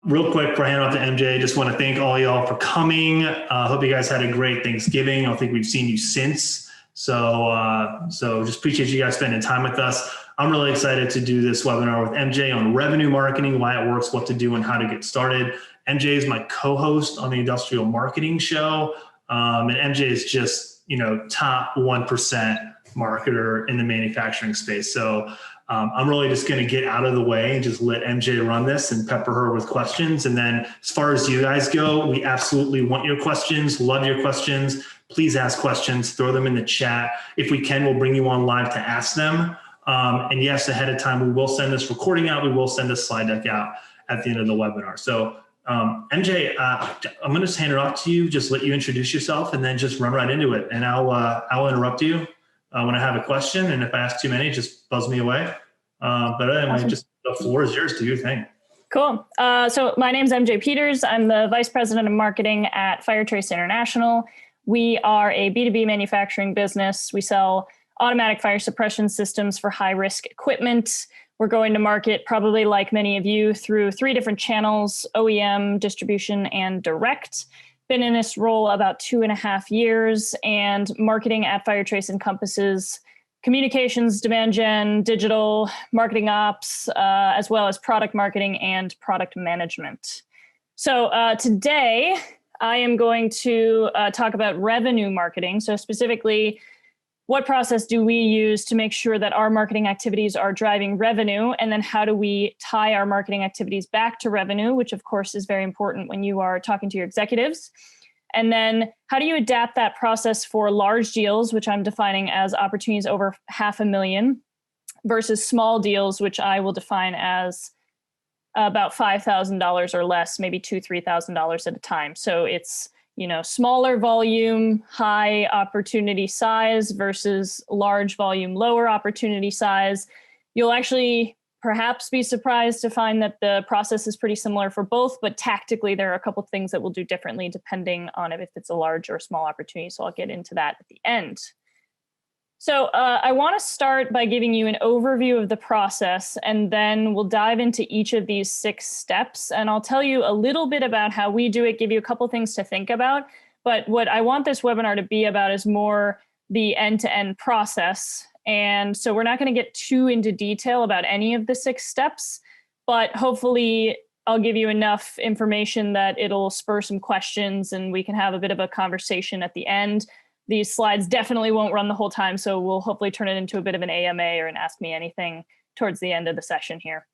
Real quick before I hand off to MJ, just want to thank all y'all for coming. Hope you guys had a great Thanksgiving. I don't think we've seen you since. So just appreciate you guys spending time with us. I'm really excited to do this webinar with MJ on revenue marketing, why it works, what to do, and how to get started. MJ is my co-host on the Industrial Marketing Show. And MJ is just, top 1% marketer in the manufacturing space. So I'm really just going to get out of the way and just let MJ run this and pepper her with questions. And then as far as you guys go, we absolutely want your questions, love your questions. Please ask questions, throw them in the chat. If we can, we'll bring you on live to ask them. And yes, ahead of time, we will send this recording out. We will send a slide deck out at the end of the webinar. So MJ, I'm going to just hand it off to you, just let you introduce yourself and then just run right into it. And I'll interrupt you when I have a question. And if I ask too many, just buzz me away. But anyway, awesome. Just the floor is yours. Do your thing. Cool. So my name's MJ Peters. I'm the Vice President of Marketing at Firetrace International. We are a B2B manufacturing business. We sell automatic fire suppression systems for high-risk equipment. We're going to market, probably like many of you, through 3 different channels: OEM, distribution, and direct. Been in this role about 2.5 years, and marketing at Firetrace encompasses communications, demand gen, digital, marketing ops, as well as product marketing and product management. So today, I am going to talk about revenue marketing. So specifically, what process do we use to make sure that our marketing activities are driving revenue? And then how do we tie our marketing activities back to revenue, which of course is very important when you are talking to your executives. And then how do you adapt that process for large deals, which I'm defining as opportunities over $500,000 versus small deals, which I will define as about $5,000 or less, maybe $2,000, $3,000 at a time. So it's smaller volume, high opportunity size versus large volume, lower opportunity size. You'll actually perhaps be surprised to find that the process is pretty similar for both, but tactically there are a couple of things that we'll do differently depending on if it's a large or small opportunity. So I'll get into that at the end. So I want to start by giving you an overview of the process, and then we'll dive into each of these 6 steps. And I'll tell you a little bit about how we do it, give you a couple things to think about. But what I want this webinar to be about is more the end-to-end process. And so we're not going to get too into detail about any of the 6 steps, but hopefully I'll give you enough information that it'll spur some questions and we can have a bit of a conversation at the end. These slides definitely won't run the whole time, so we'll hopefully turn it into a bit of an AMA or an Ask Me Anything towards the end of the session here.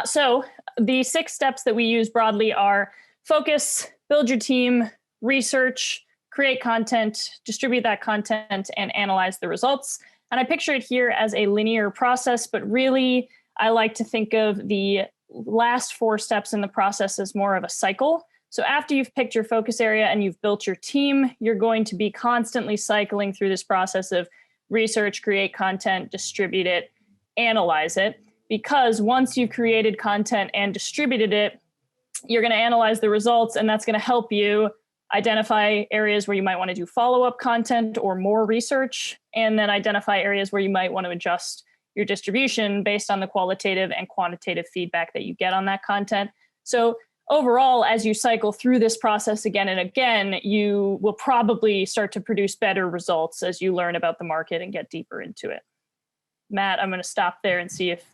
So the 6 steps that we use broadly are focus, build your team, research, create content, distribute that content, and analyze the results. And I picture it here as a linear process, but really I like to think of the last 4 steps in the process as more of a cycle. So after you've picked your focus area and you've built your team, you're going to be constantly cycling through this process of research, create content, distribute it, analyze it. Because once you've created content and distributed it, you're going to analyze the results, and that's going to help you identify areas where you might want to do follow-up content or more research, and then identify areas where you might want to adjust your distribution based on the qualitative and quantitative feedback that you get on that content. So overall, as you cycle through this process again and again, you will probably start to produce better results as you learn about the market and get deeper into it. Matt, I'm going to stop there and see if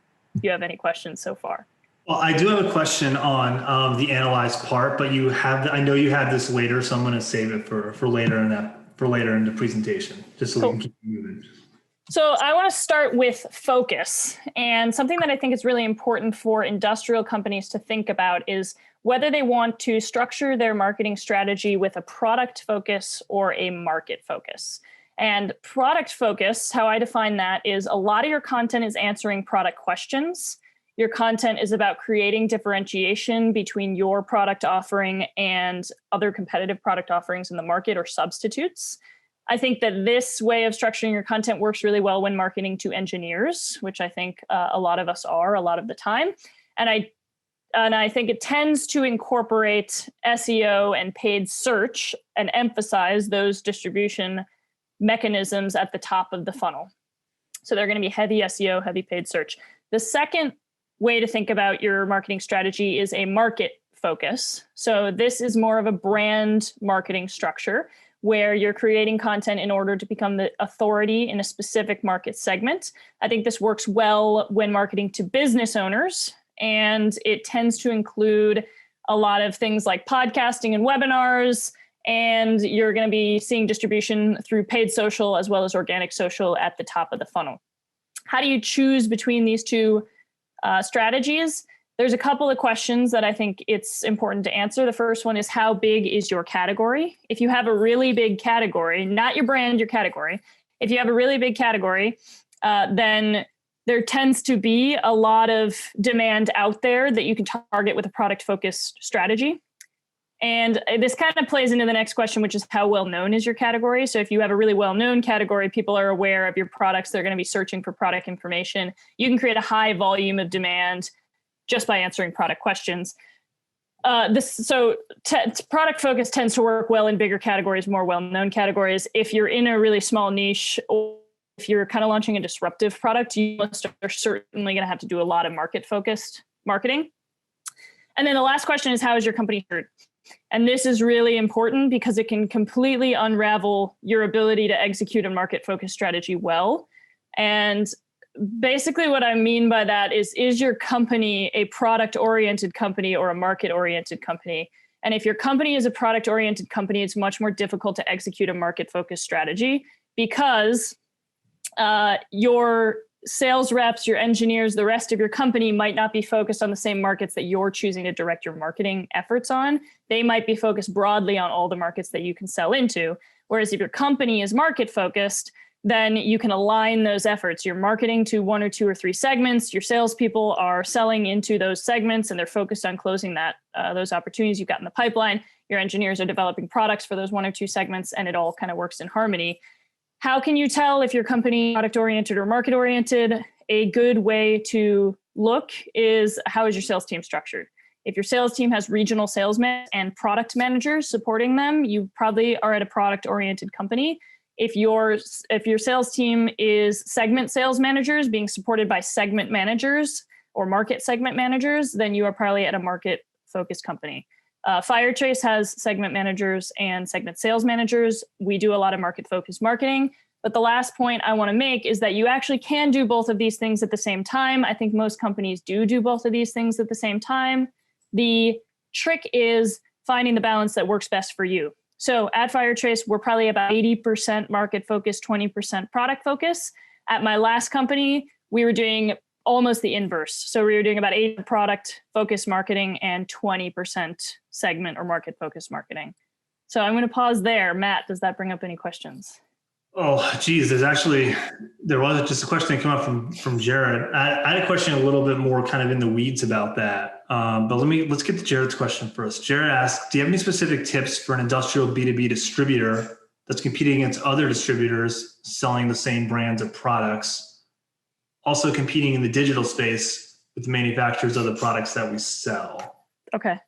you have any questions so far. Well, I do have a question on the analyze part, but I know you have this later, so I'm going to save it for later in the presentation, just so we can keep moving. So I want to start with focus, and something that I think is really important for industrial companies to think about is whether they want to structure their marketing strategy with a product focus or a market focus. And product focus, how I define that, is a lot of your content is answering product questions. Your content is about creating differentiation between your product offering and other competitive product offerings in the market or substitutes. I think that this way of structuring your content works really well when marketing to engineers, which I think a lot of us are a lot of the time. And I think it tends to incorporate SEO and paid search and emphasize those distribution mechanisms at the top of the funnel. So they're going to be heavy SEO, heavy paid search. The second way to think about your marketing strategy is a market focus. So this is more of a brand marketing structure where you're creating content in order to become the authority in a specific market segment. I think this works well when marketing to business owners, and it tends to include a lot of things like podcasting and webinars, and you're going to be seeing distribution through paid social as well as organic social at the top of the funnel. How do you choose between these two strategies? There's a couple of questions that I think it's important to answer. The first one is, how big is your category? If you have a really big category, not your brand, your category, if you have a really big category, then there tends to be a lot of demand out there that you can target with a product-focused strategy. And this kind of plays into the next question, which is, how well known is your category? So if you have a really well-known category, people are aware of your products, they're going to be searching for product information. You can create a high volume of demand just by answering product questions. Product focus tends to work well in bigger categories, more well-known categories. If you're in a really small niche, or if you're kind of launching a disruptive product, you are certainly going to have to do a lot of market-focused marketing. And then the last question is, how is your company heard? And this is really important because it can completely unravel your ability to execute a market-focused strategy well. And basically what I mean by that is your company a product-oriented company or a market-oriented company? And if your company is a product-oriented company, it's much more difficult to execute a market-focused strategy because your sales reps, your engineers, the rest of your company might not be focused on the same markets that you're choosing to direct your marketing efforts on. They might be focused broadly on all the markets that you can sell into. Whereas if your company is market-focused, then you can align those efforts. You're marketing to one or two or three segments. Your salespeople are selling into those segments and they're focused on closing those opportunities you've got in the pipeline. Your engineers are developing products for those one or two segments, and it all kind of works in harmony. How can you tell if your company is product-oriented or market-oriented? A good way to look is, how is your sales team structured? If your sales team has regional sales and product managers supporting them, you probably are at a product-oriented company. If your sales team is segment sales managers being supported by segment managers or market segment managers, then you are probably at a market-focused company. Firetrace has segment managers and segment sales managers. We do a lot of market-focused marketing. But the last point I want to make is that you actually can do both of these things at the same time. I think most companies do both of these things at the same time. The trick is finding the balance that works best for you. So at Firetrace, we're probably about 80% market focus, 20% product focus. At my last company, we were doing almost the inverse. So we were doing about 80% product focused marketing and 20% segment or market focused marketing. So I'm going to pause there. Matt, does that bring up any questions? Oh, geez, there was just a question that came up from Jared. I had a question a little bit more kind of in the weeds about that. But let's get to Jared's question first. Jared asked, do you have any specific tips for an industrial B2B distributor that's competing against other distributors selling the same brands of products, also competing in the digital space with the manufacturers of the products that we sell? Okay.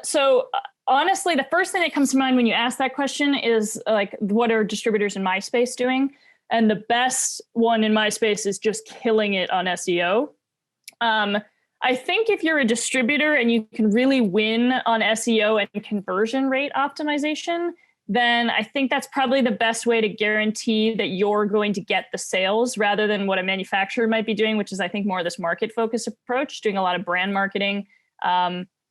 So honestly, the first thing that comes to mind when you ask that question is like, what are distributors in my space doing? And the best one in my space is just killing it on SEO. I think if you're a distributor and you can really win on SEO and conversion rate optimization, then I think that's probably the best way to guarantee that you're going to get the sales rather than what a manufacturer might be doing, which is I think more of this market focused approach, doing a lot of brand marketing,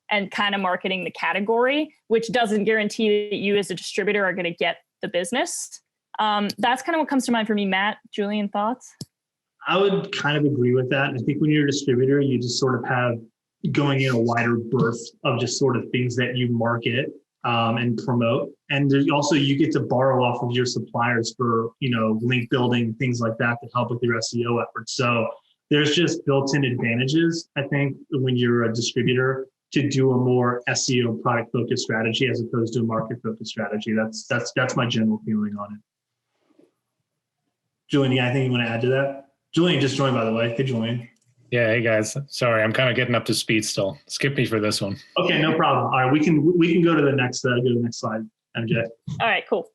and kind of marketing the category, which doesn't guarantee that you as a distributor are going to get the business. That's kind of what comes to mind for me. Matt, Julian, thoughts? I would kind of agree with that. I think when you're a distributor, you just sort of have going in a wider berth of just sort of things that you market and promote. And there's also, you get to borrow off of your suppliers for, link building, things like that to help with your SEO efforts. So there's just built-in advantages, I think, when you're a distributor to do a more SEO product focused strategy as opposed to a market focused strategy. That's my general feeling on it. Julian, anything you want to add to that? Julian just joined, by the way. Hey, Julian. Yeah, hey guys. Sorry, I'm kind of getting up to speed still. Skip me for this one. Okay, no problem. All right, we can go to the next slide, MJ. All right, cool.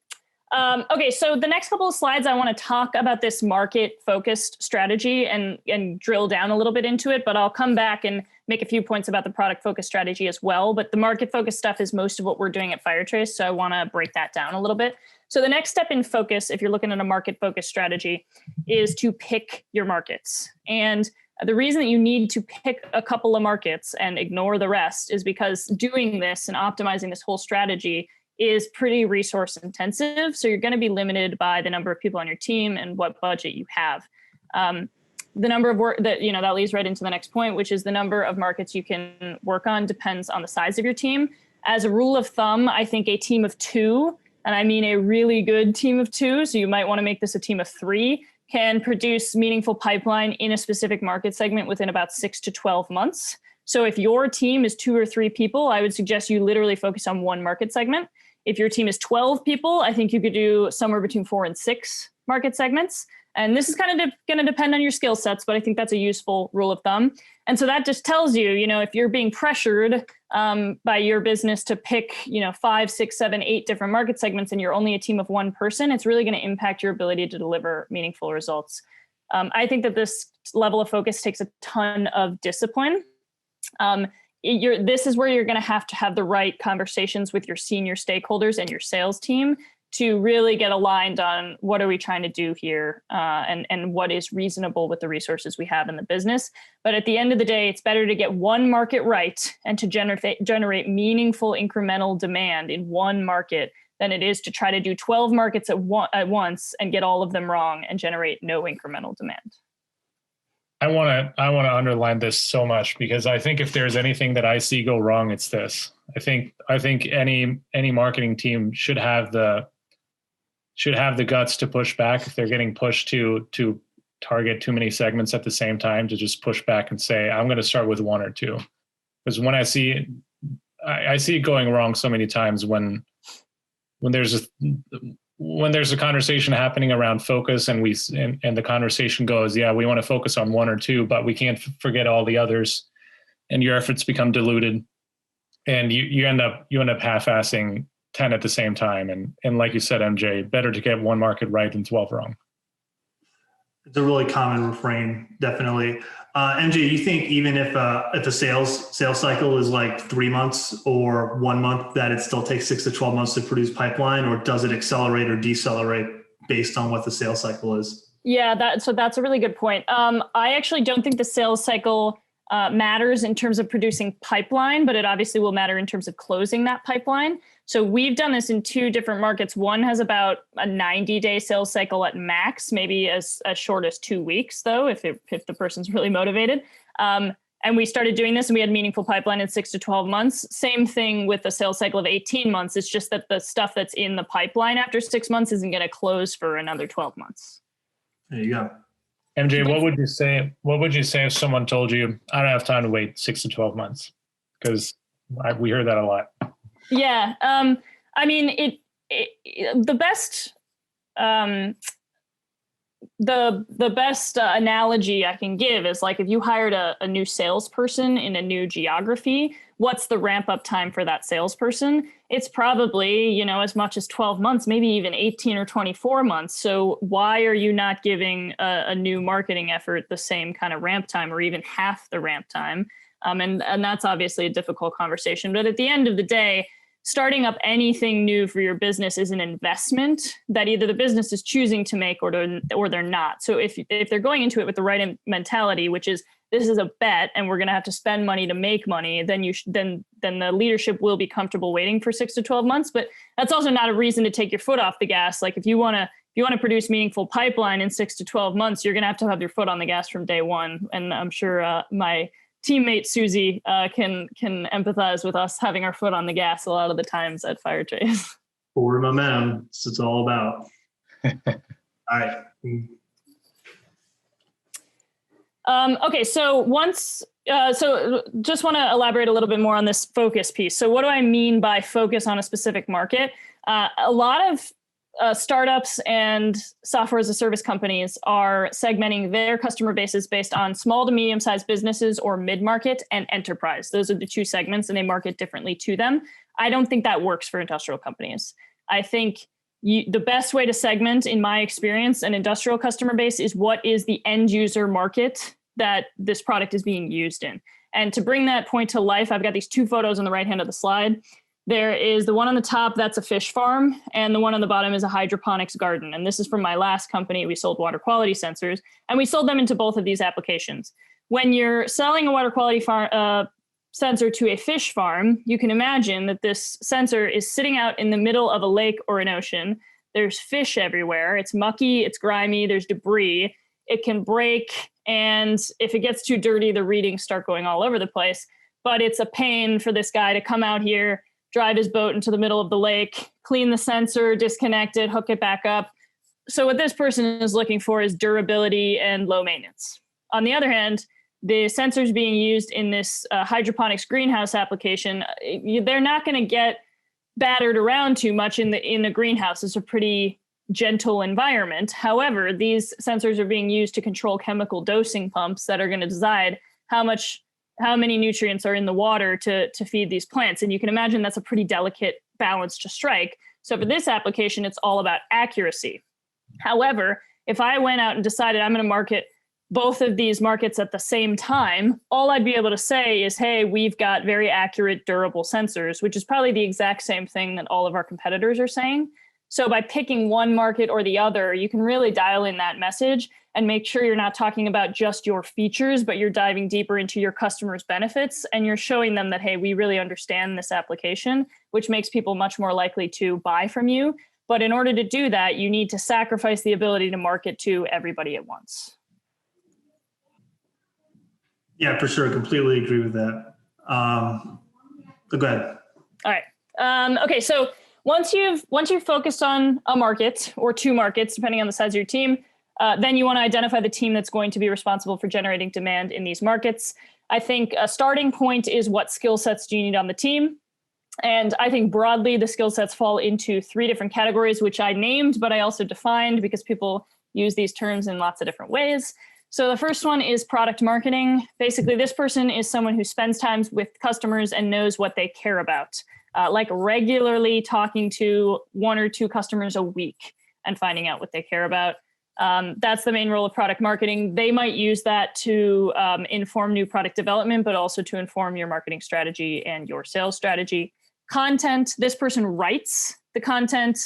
Okay, so the next couple of slides, I want to talk about this market-focused strategy and drill down a little bit into it, but I'll come back and make a few points about the product focus strategy as well. But the market focus stuff is most of what we're doing at Firetrace. So I want to break that down a little bit. So the next step in focus, if you're looking at a market focus strategy, is to pick your markets. And the reason that you need to pick a couple of markets and ignore the rest is because doing this and optimizing this whole strategy is pretty resource intensive. So you're going to be limited by the number of people on your team and what budget you have. The number of work that leads right into the next point, which is the number of markets you can work on depends on the size of your team. As a rule of thumb, I think a team of 2, and I mean a really good team of 2, so you might want to make this a team of 3, can produce meaningful pipeline in a specific market segment within about 6 to 12 months. So if your team is 2 or 3 people, I would suggest you literally focus on one market segment. If your team is 12 people, I think you could do somewhere between 4 and 6 market segments. And this is kind of going to depend on your skill sets, but I think that's a useful rule of thumb. And so that just tells you, if you're being pressured by your business to pick, 5, 6, 7, 8 different market segments and you're only a team of 1 person, it's really going to impact your ability to deliver meaningful results. I think that this level of focus takes a ton of discipline. This is where you're going to have the right conversations with your senior stakeholders and your sales team to really get aligned on what are we trying to do here and what is reasonable with the resources we have in the business. But at the end of the day, it's better to get one market right and to generate meaningful incremental demand in one market than it is to try to do 12 markets at once and get all of them wrong and generate no incremental demand. I want to underline this so much because I think if there's anything that I see go wrong, it's this. I think any marketing team should have the guts to push back if they're getting pushed to target too many segments at the same time, to just push back and say, I'm going to start with 1 or 2. Because when I see it going wrong so many times when there's a conversation happening around focus and the conversation goes, yeah, we want to focus on 1 or 2, but we can't forget all the others, and your efforts become diluted, and you end up half-assing 10 at the same time. And like you said, MJ, better to get 1 market right than 12 wrong. It's a really common refrain, definitely. MJ, you think even if a sales cycle is like 3 months or 1 month, that it still takes 6 to 12 months to produce pipeline, or does it accelerate or decelerate based on what the sales cycle is? Yeah, that's a really good point. I actually don't think the sales cycle matters in terms of producing pipeline, but it obviously will matter in terms of closing that pipeline. So we've done this in 2 different markets. One has about a 90-day sales cycle at max, maybe as short as 2 weeks, though, if the person's really motivated. And we started doing this and we had meaningful pipeline in 6 to 12 months. Same thing with a sales cycle of 18 months. It's just that the stuff that's in the pipeline after 6 months isn't going to close for another 12 months. There you go. MJ, what would you say? What would you say if someone told you, I don't have time to wait 6 to 12 months? Because we hear that a lot. Yeah. I mean, the best analogy I can give is like if you hired a new salesperson in a new geography, what's the ramp up time for that salesperson? It's probably, as much as 12 months, maybe even 18 or 24 months. So why are you not giving a new marketing effort the same kind of ramp time or even half the ramp time? And that's obviously a difficult conversation. But at the end of the day, starting up anything new for your business is an investment that either the business is choosing to make or they're not. So if they're going into it with the right mentality, which is this is a bet and we're going to have to spend money to make money, then then the leadership will be comfortable waiting for 6 to 12 months. But that's also not a reason to take your foot off the gas. Like if you want to produce meaningful pipeline in 6 to 12 months, you're going to have your foot on the gas from day one. And I'm sure my teammate Susie can empathize with us having our foot on the gas a lot of the times at Firetrace. Forward momentum. That's what it's all about. All right. Okay, so just want to elaborate a little bit more on this focus piece. So what do I mean by focus on a specific market? A lot of startups and software as a service companies are segmenting their customer bases based on small to medium-sized businesses or mid-market and enterprise. Those are the 2 segments, and they market differently to them. I don't think that works for industrial companies. I think the best way to segment, in my experience, an industrial customer base is what is the end user market that this product is being used in. And to bring that point to life, I've got these two photos on the right hand of the slide. There is the one on the top, that's a fish farm, and the one on the bottom is a hydroponics garden. And this is from my last company. We sold water quality sensors, and we sold them into both of these applications. When you're selling a water quality sensor to a fish farm, you can imagine that this sensor is sitting out in the middle of a lake or an ocean. There's fish everywhere. It's mucky, it's grimy, there's debris. It can break, and if it gets too dirty, the readings start going all over the place. But it's a pain for this guy to come out here, drive his boat into the middle of the lake, clean the sensor, disconnect it, hook it back up. So what this person is looking for is durability and low maintenance. On the other hand, the sensors being used in this hydroponics greenhouse application, they're not going to get battered around too much in the greenhouse. It's a pretty gentle environment. However, these sensors are being used to control chemical dosing pumps that are going to decide how many nutrients are in the water to feed these plants. And you can imagine that's a pretty delicate balance to strike. So for this application, it's all about accuracy. However, if I went out and decided I'm going to market both of these markets at the same time, all I'd be able to say is, hey, we've got very accurate, durable sensors, which is probably the exact same thing that all of our competitors are saying. So by picking one market or the other, you can really dial in that message and make sure you're not talking about just your features, but you're diving deeper into your customers' benefits, and you're showing them that, hey, we really understand this application, which makes people much more likely to buy from you. But in order to do that, you need to sacrifice the ability to market to everybody at once. Yeah, for sure. Completely agree with that. So go ahead. All right. Okay. So once you've focused on a market or two markets, depending on the size of your team, then you want to identify the team that's going to be responsible for generating demand in these markets. I think a starting point is what skill sets do you need on the team? And I think broadly, the skill sets fall into three different categories, which I named, but I also defined because people use these terms in lots of different ways. So the first one is product marketing. Basically, this person is someone who spends time with customers and knows what they care about, like regularly talking to one or two customers a week and finding out what they care about. That's the main role of product marketing. They might use that to inform new product development, but also to inform your marketing strategy and your sales strategy. Content, this person writes the content.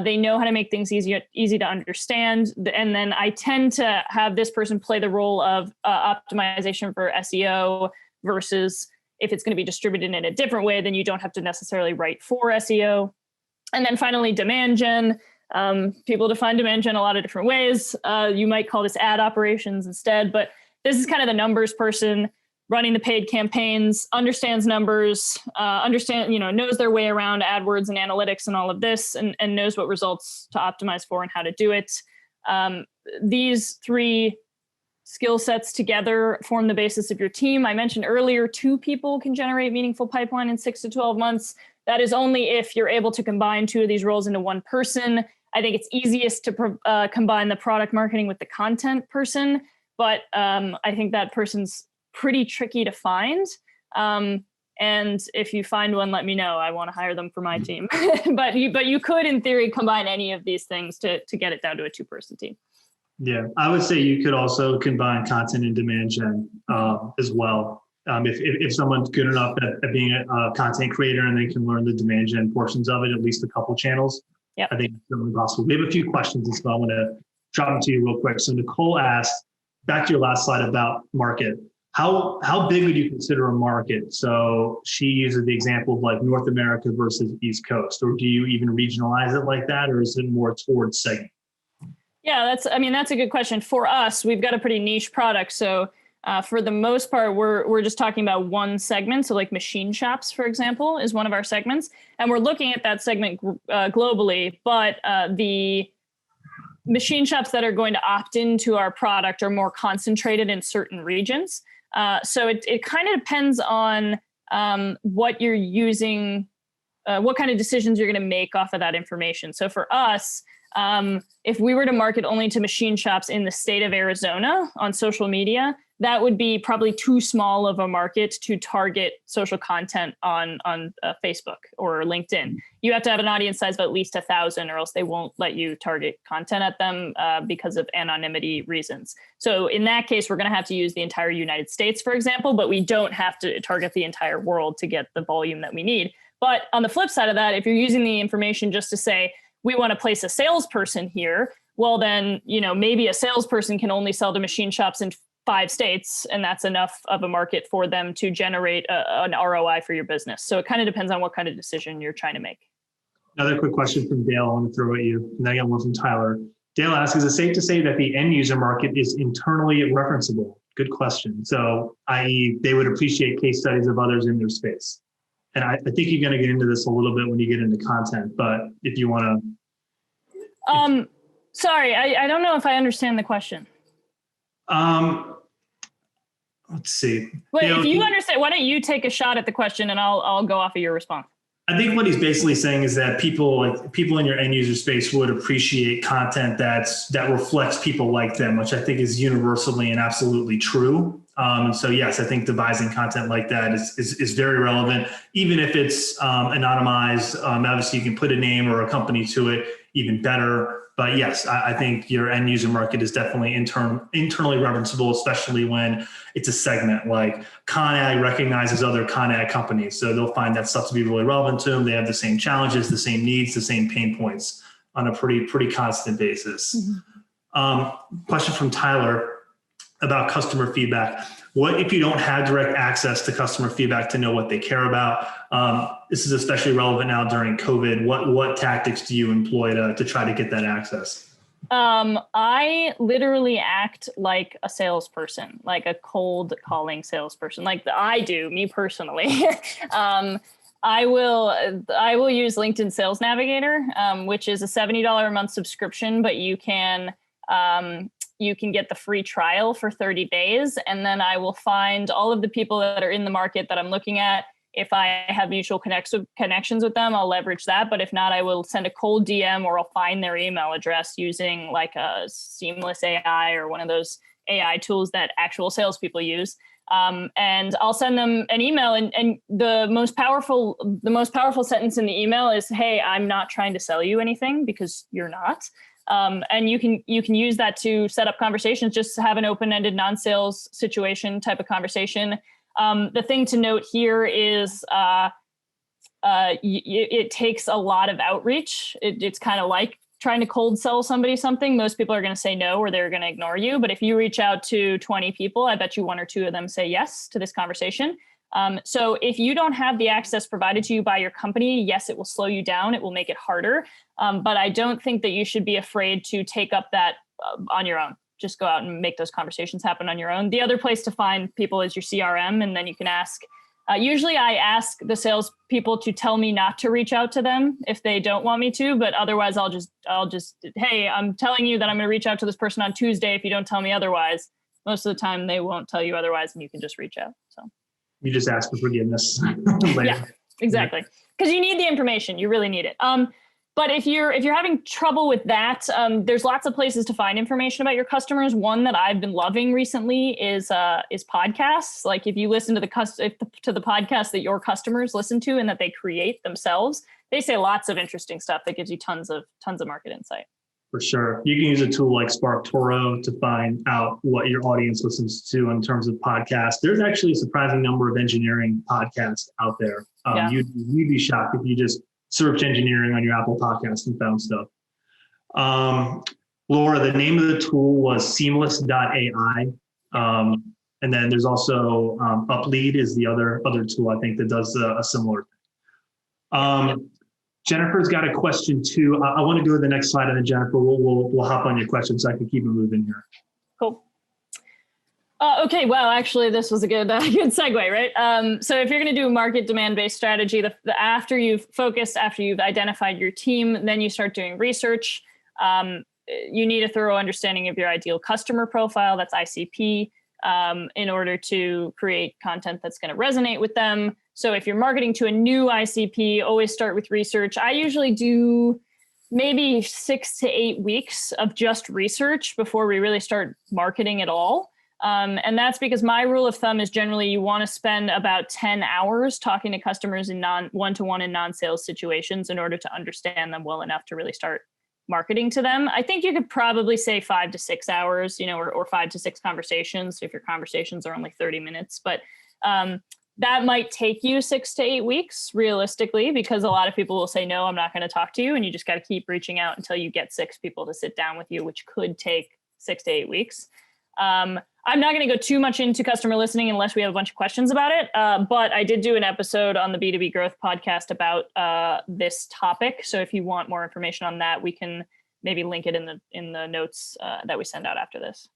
They know how to make things easy to understand. And then I tend to have this person play the role of optimization for SEO versus if it's going to be distributed in a different way, then you don't have to necessarily write for SEO. And then finally, demand gen. People define demand gen a lot of different ways. You might call this ad operations instead, but this is kind of the numbers person running the paid campaigns, understands numbers, knows their way around AdWords and analytics and all of this, and knows what results to optimize for and how to do it. These three skill sets together form the basis of your team. I mentioned earlier, 2 people can generate meaningful pipeline in 6 to 12 months. That is only if you're able to combine 2 of these roles into one person. I think it's easiest to combine the product marketing with the content person, but I think that person's pretty tricky to find. And if you find one, let me know. I want to hire them for my team. but you could, in theory, combine any of these things to get it down to a 2-person team. Yeah, I would say you could also combine content and demand gen as well. If someone's good enough at being a content creator and they can learn the demand gen portions of it, at least a couple channels, yep. I think it's certainly possible. We have a few questions, and so I want to drop them to you real quick. So Nicole asked, back to your last slide about market, how big would you consider a market? So she uses the example of like North America versus East Coast, or do you even regionalize it like that, or is it more towards segment? Yeah, that's a good question. For us, we've got a pretty niche product. So for the most part, we're just talking about one segment. So like machine shops, for example, is one of our segments. And we're looking at that segment globally, but the machine shops that are going to opt into our product are more concentrated in certain regions. So it kind of depends on what you're using, what kind of decisions you're going to make off of that information. So for us, If we were to market only to machine shops in the state of Arizona on social media, that would be probably too small of a market to target social content on Facebook or LinkedIn. You have to have an audience size of at least 1,000, or else they won't let you target content at them because of anonymity reasons. So in that case, we're going to have to use the entire United States, for example, but we don't have to target the entire world to get the volume that we need. But on the flip side of that, if you're using the information just to say, we want to place a salesperson here, well, then, maybe a salesperson can only sell to machine shops in 5 states, and that's enough of a market for them to generate an ROI for your business. So it kind of depends on what kind of decision you're trying to make. Another quick question from Dale I want to throw at you, and then I got one from Tyler. Dale asks, is it safe to say that the end user market is internally referenceable? Good question. So, i.e., they would appreciate case studies of others in their space. And I think you're going to get into this a little bit when you get into content, but if you want to. Sorry, I don't know if I understand the question. Let's see. Wait, if you understand, why don't you take a shot at the question and I'll go off of your response. I think what he's basically saying is that people in your end user space would appreciate content that reflects people like them, which I think is universally and absolutely true. So yes, I think devising content like that is very relevant, even if it's anonymized. Obviously, you can put a name or a company to it, even better. But yes, I think your end user market is definitely internally referenceable, especially when it's a segment like ConAg recognizes other ConAg companies. So they'll find that stuff to be really relevant to them. They have the same challenges, the same needs, the same pain points on a pretty constant basis. Mm-hmm. Question from Tyler about customer feedback. What if you don't have direct access to customer feedback to know what they care about? This is especially relevant now during COVID. What tactics do you employ to try to get that access? I literally act like a salesperson, like a cold calling salesperson, like I do, me personally. I will use LinkedIn Sales Navigator, which is a $70 a month subscription, but you can get the free trial for 30 days. And then I will find all of the people that are in the market that I'm looking at. If I have mutual connections with them, I'll leverage that. But if not, I will send a cold DM or I'll find their email address using like a Seamless AI or one of those AI tools that actual salespeople use. And I'll send them an email. And the most powerful sentence in the email is, hey, I'm not trying to sell you anything, because you're not. And you can use that to set up conversations, just to have an open-ended non-sales situation type of conversation. The thing to note here is it takes a lot of outreach. It's kind of like trying to cold sell somebody something. Most people are going to say no, or they're going to ignore you. But if you reach out to 20 people, I bet you 1 or 2 of them say yes to this conversation. So if you don't have the access provided to you by your company, yes, it will slow you down. It will make it harder. But I don't think that you should be afraid to take up that on your own. Just go out and make those conversations happen on your own. The other place to find people is your CRM, and then you can ask. Usually I ask the sales people to tell me not to reach out to them if they don't want me to, but otherwise I'll just, hey, I'm telling you that I'm going to reach out to this person on Tuesday if you don't tell me otherwise. Most of the time they won't tell you otherwise, and you can just reach out. So you just ask for forgiveness. Yeah, exactly. Because you need the information. You really need it. But if you're having trouble with that, there's lots of places to find information about your customers. One that I've been loving recently is podcasts. Like if you listen to the podcast that your customers listen to and that they create themselves, they say lots of interesting stuff that gives you tons of market insight. For sure. You can use a tool like SparkToro to find out what your audience listens to in terms of podcasts. There's actually a surprising number of engineering podcasts out there. Yeah. You'd be shocked if you just search engineering on your Apple Podcast and found stuff. Laura, the name of the tool was seamless.ai. And then there's also UpLead is the other tool I think that does a similar thing. Jennifer's got a question too. I want to go to the next slide, and then Jennifer, we'll hop on your question so I can keep it moving here. Cool. Okay, well, actually, this was a good segue, right? So if you're going to do a market demand-based strategy, after you've identified your team, then you start doing research. You need a thorough understanding of your ideal customer profile, that's ICP, in order to create content that's going to resonate with them. So if you're marketing to a new ICP, always start with research. I usually do maybe 6 to 8 weeks of just research before we really start marketing at all. And that's because my rule of thumb is generally you want to spend about 10 hours talking to customers in one-to-one and non-sales situations in order to understand them well enough to really start marketing to them. I think you could probably say 5 to 6 hours, or 5 to 6 conversations if your conversations are only 30 minutes. But that might take you 6 to 8 weeks realistically, because a lot of people will say, no, I'm not going to talk to you. And you just got to keep reaching out until you get 6 people to sit down with you, which could take 6 to 8 weeks. I'm not going to go too much into customer listening unless we have a bunch of questions about it. But I did do an episode on the B2B Growth podcast about this topic. So if you want more information on that, we can maybe link it in the notes that we send out after this.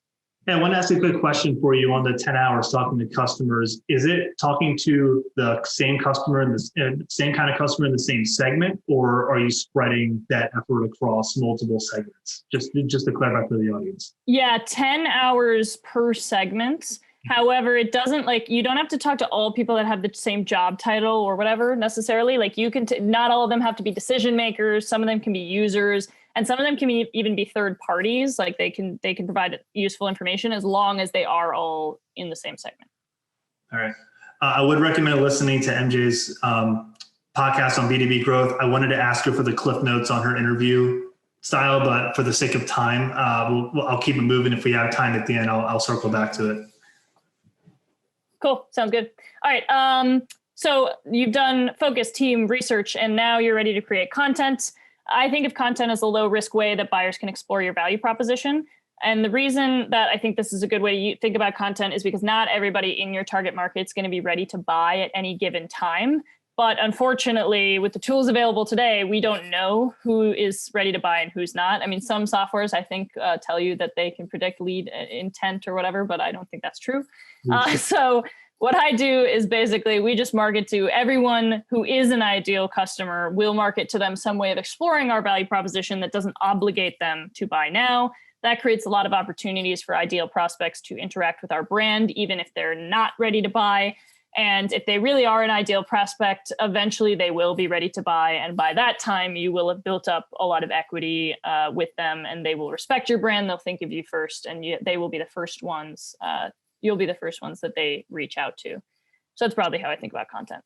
Yeah, I want to ask you a quick question for you on the 10 hours talking to customers. Is it talking to the same customer in the same kind of customer in the same segment, or are you spreading that effort across multiple segments? Just to clarify for the audience. Yeah, 10 hours per segment. However, it doesn't you don't have to talk to all people that have the same job title or whatever necessarily. You can, not all of them have to be decision makers. Some of them can be users. And some of them can even be third parties. They can provide useful information as long as they are all in the same segment. All right. I would recommend listening to MJ's podcast on B2B growth. I wanted to ask her for the cliff notes on her interview style, but for the sake of time, I'll keep it moving. If we have time at the end, I'll circle back to it. Cool. Sounds good. All right. So you've done focus, team, research, and now you're ready to create content. I think of content as a low risk way that buyers can explore your value proposition. And the reason that I think this is a good way to think about content is because not everybody in your target market is going to be ready to buy at any given time. But unfortunately, with the tools available today, we don't know who is ready to buy and who's not. I mean, some softwares, I think, tell you that they can predict lead intent or whatever, but I don't think that's true. So what I do is basically we just market to everyone who is an ideal customer. We'll market to them some way of exploring our value proposition that doesn't obligate them to buy now. That creates a lot of opportunities for ideal prospects to interact with our brand, even if they're not ready to buy. And if they really are an ideal prospect, eventually they will be ready to buy. And by that time, you will have built up a lot of equity with them, and they will respect your brand. They'll think of you first, and they will be the first ones. You'll be the first ones that they reach out to. So that's probably how I think about content.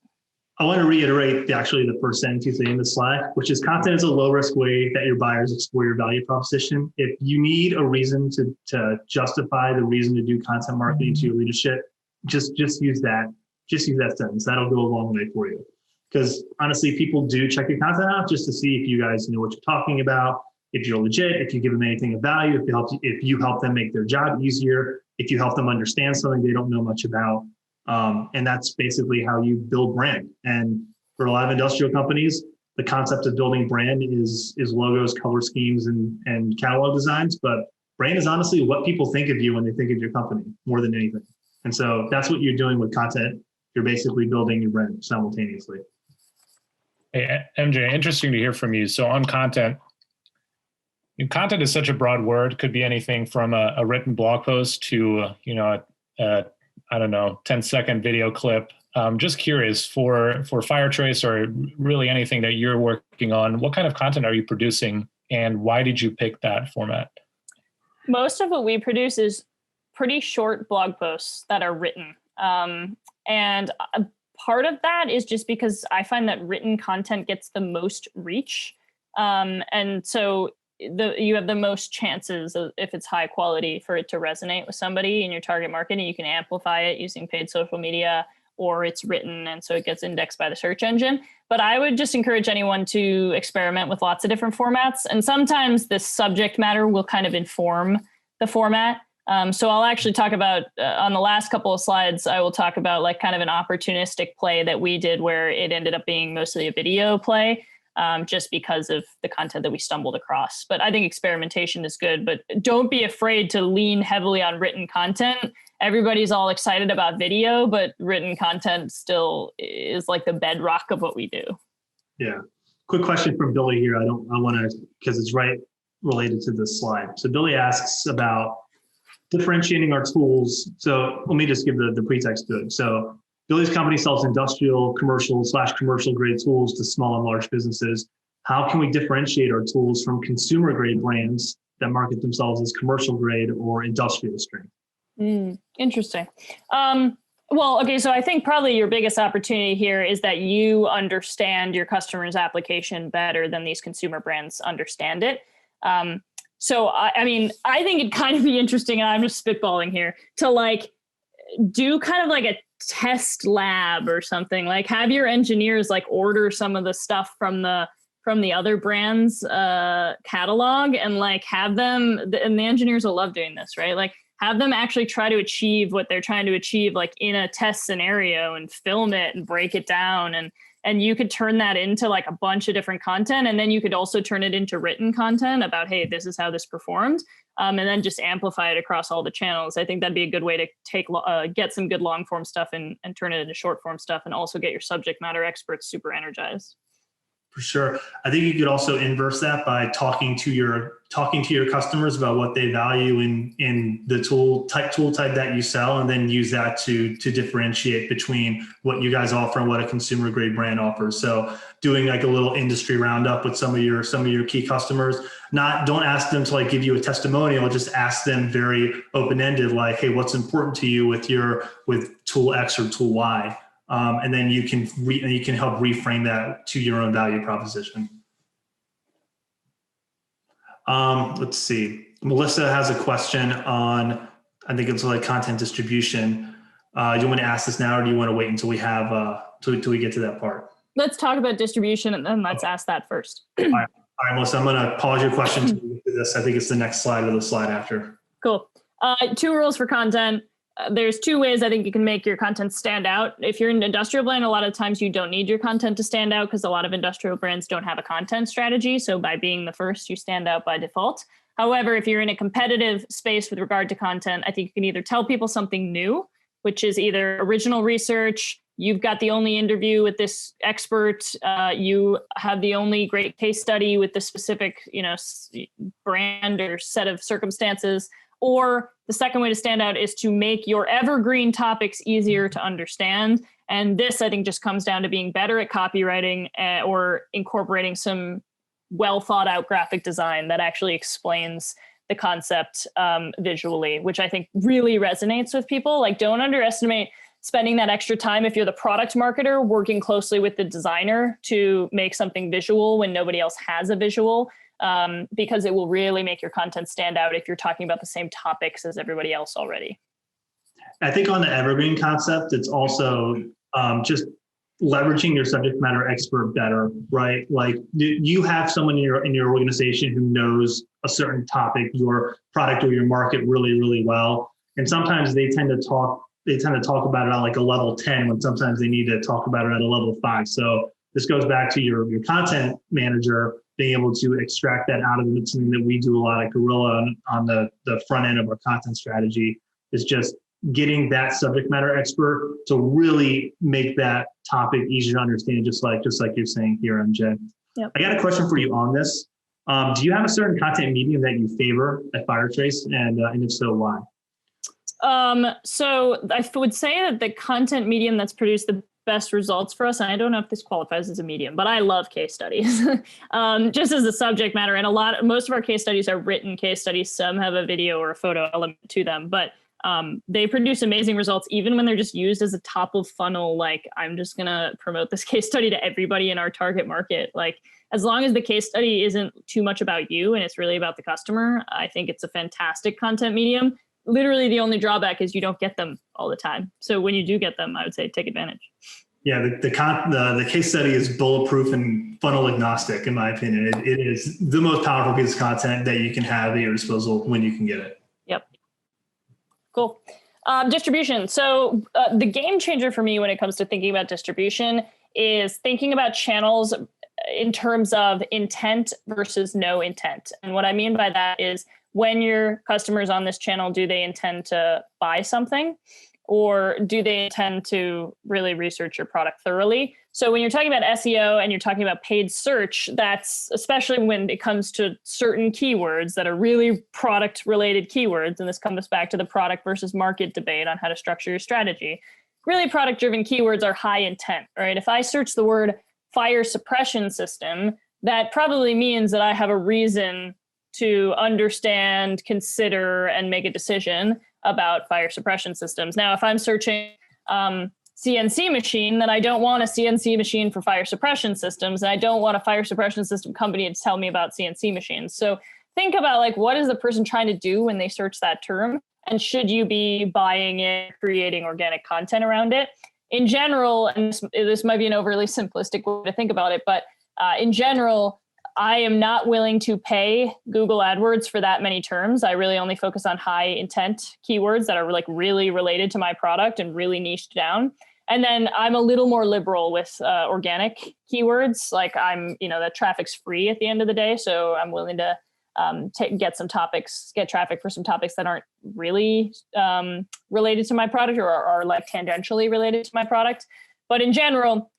I want to reiterate the first sentence you say in the slide, which is content is a low risk way that your buyers explore your value proposition. If you need a reason to justify the reason to do content marketing to your leadership, just use that. Just use that sentence. That'll go a long way for you. Because honestly, people do check your content out just to see if you guys know what you're talking about, if you're legit, if you give them anything of value, if you help them make their job easier, if you help them understand something they don't know much about. And that's basically how you build brand. And for a lot of industrial companies, the concept of building brand is logos, color schemes, and catalog designs. But brand is honestly what people think of you when they think of your company more than anything. And so that's what you're doing with content. You're basically building your brand simultaneously. Hey, MJ, interesting to hear from you. So on content is such a broad word. Could be anything from a written blog post to, a 10-second video clip. Just curious for Firetrace or really anything that you're working on, what kind of content are you producing and why did you pick that format? Most of what we produce is pretty short blog posts that are written. And part of that is just because I find that written content gets the most reach. And so you have the most chances of, if it's high quality, for it to resonate with somebody in your target market, and you can amplify it using paid social media, or it's written and so it gets indexed by the search engine. But I would just encourage anyone to experiment with lots of different formats. And sometimes the subject matter will kind of inform the format. So I'll actually talk about, on the last couple of slides, I will talk about kind of an opportunistic play that we did where it ended up being mostly a video play, just because of the content that we stumbled across. But I think experimentation is good, but don't be afraid to lean heavily on written content. Everybody's all excited about video, but written content still is the bedrock of what we do. Yeah. Quick question from Billy here. I want to, because it's right related to this slide. So Billy asks about differentiating our tools. So let me just give the pretext to it. So Billy's company sells industrial, commercial grade tools to small and large businesses. how can we differentiate our tools from consumer grade brands that market themselves as commercial grade or industrial strength? Interesting. Well, okay, so I think probably your biggest opportunity here is that you understand your customer's application better than these consumer brands understand it. So, I mean, I think it'd kind of be interesting, and I'm just spitballing here, to like do kind of like a test lab or something, like have your engineers like order some of the stuff from the other brands catalog and like have them, and the engineers will love doing this, right? Like have them actually try to achieve what they're trying to achieve, like in a test scenario, and film it and break it down. And you could turn that into like a bunch of different content. And then you could also turn it into written content about, hey, this is how this performed. And then just amplify it across all the channels. I think that'd be a good way to get some good long form stuff and turn it into short form stuff, and also get your subject matter experts super energized. For sure. I think you could also inverse that by talking to your customers about what they value in the tool type that you sell, and then use that to differentiate between what you guys offer and what a consumer grade brand offers. So doing like a little industry roundup with some of your key customers. Don't ask them to like give you a testimonial, just ask them very open-ended, like, hey, what's important to you with tool X or tool Y? And then you can help reframe that to your own value proposition. Let's see. Melissa has a question on, I think it's like content distribution. Do you want to ask this now, or do you want to wait until we have till we get to that part? Let's talk about distribution, and then let's ask that first. All right, Melissa, I'm going to pause your question to get to this. I think it's the next slide or the slide after. Cool. 2 rules for content. There's 2 ways I think you can make your content stand out. If you're an industrial brand, a lot of times you don't need your content to stand out, because a lot of industrial brands don't have a content strategy. So by being the first, you stand out by default. However, if you're in a competitive space with regard to content, I think you can either tell people something new, which is either original research, you've got the only interview with this expert, you have the only great case study with the specific, brand or set of circumstances. Or the second way to stand out is to make your evergreen topics easier to understand. And this, I think, just comes down to being better at copywriting or incorporating some well thought out graphic design that actually explains the concept visually, which I think really resonates with people. Like, don't underestimate spending that extra time if you're the product marketer working closely with the designer to make something visual when nobody else has a visual. Because it will really make your content stand out if you're talking about the same topics as everybody else already. I think on the evergreen concept, it's also just leveraging your subject matter expert better, right? Like you have someone in your organization who knows a certain topic, your product or your market really, really well. And sometimes they tend to talk about it at like a level 10 when sometimes they need to talk about it at a level 5. So this goes back to your content manager being able to extract that out of them. It's something that we do a lot at Gorilla on the front end of our content strategy, is just getting that subject matter expert to really make that topic easier to understand, just like you're saying here, MJ. Yep. I got a question for you on this. Do you have a certain content medium that you favor at Firetrace, and if so, why? So I would say that the content medium that's produced the best results for us, and I don't know if this qualifies as a medium, but I love case studies just as a subject matter. And most of our case studies are written case studies. Some have a video or a photo element to them, but they produce amazing results even when they're just used as a top of funnel. Like, I'm just going to promote this case study to everybody in our target market. Like, as long as the case study isn't too much about you and it's really about the customer, I think it's a fantastic content medium. Literally the only drawback is you don't get them all the time. So when you do get them, I would say take advantage. Yeah, the case study is bulletproof and funnel agnostic, in my opinion. It is the most powerful piece of content that you can have at your disposal when you can get it. Yep. Cool. Distribution. So the game changer for me when it comes to thinking about distribution is thinking about channels in terms of intent versus no intent. And what I mean by that is, when your customers on this channel, do they intend to buy something, or do they intend to really research your product thoroughly? So when you're talking about SEO and you're talking about paid search, that's especially when it comes to certain keywords that are really product related keywords. And this comes back to the product versus market debate on how to structure your strategy. Really product driven keywords are high intent, right? If I search the word fire suppression system, that probably means that I have a reason to understand, consider, and make a decision about fire suppression systems. Now, if I'm searching CNC machine, then I don't want a CNC machine for fire suppression systems, and I don't want a fire suppression system company to tell me about CNC machines. So think about like, what is the person trying to do when they search that term? And should you be buying it, creating organic content around it? In general, and this might be an overly simplistic way to think about it, but in general, I am not willing to pay Google AdWords for that many terms. I really only focus on high intent keywords that are like really related to my product and really niched down. And then I'm a little more liberal with organic keywords. Like that traffic's free at the end of the day. So I'm willing to get traffic for some topics that aren't really related to my product or are like tangentially related to my product. But in general,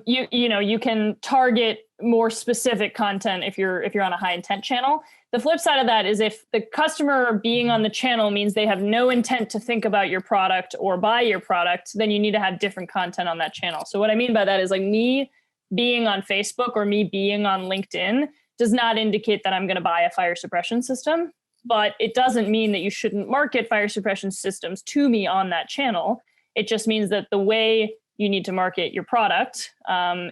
you can target more specific content if you're on a high intent channel. The flip side of that is if the customer being on the channel means they have no intent to think about your product or buy your product, then you need to have different content on that channel. So what I mean by that is like me being on Facebook or me being on LinkedIn does not indicate that I'm going to buy a fire suppression system, but it doesn't mean that you shouldn't market fire suppression systems to me on that channel. It just means that the way you need to market your product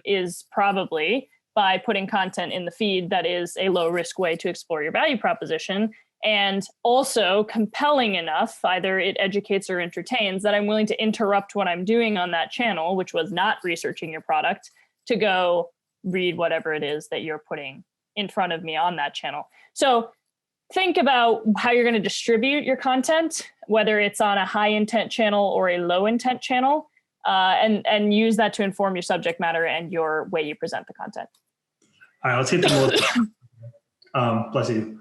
is probably by putting content in the feed that is a low risk way to explore your value proposition, and also compelling enough, either it educates or entertains, that I'm willing to interrupt what I'm doing on that channel, which was not researching your product, to go read whatever it is that you're putting in front of me on that channel. So think about how you're going to distribute your content, whether it's on a high intent channel or a low intent channel, and use that to inform your subject matter and your way you present the content. All right, let's hit the Melissa. Bless you.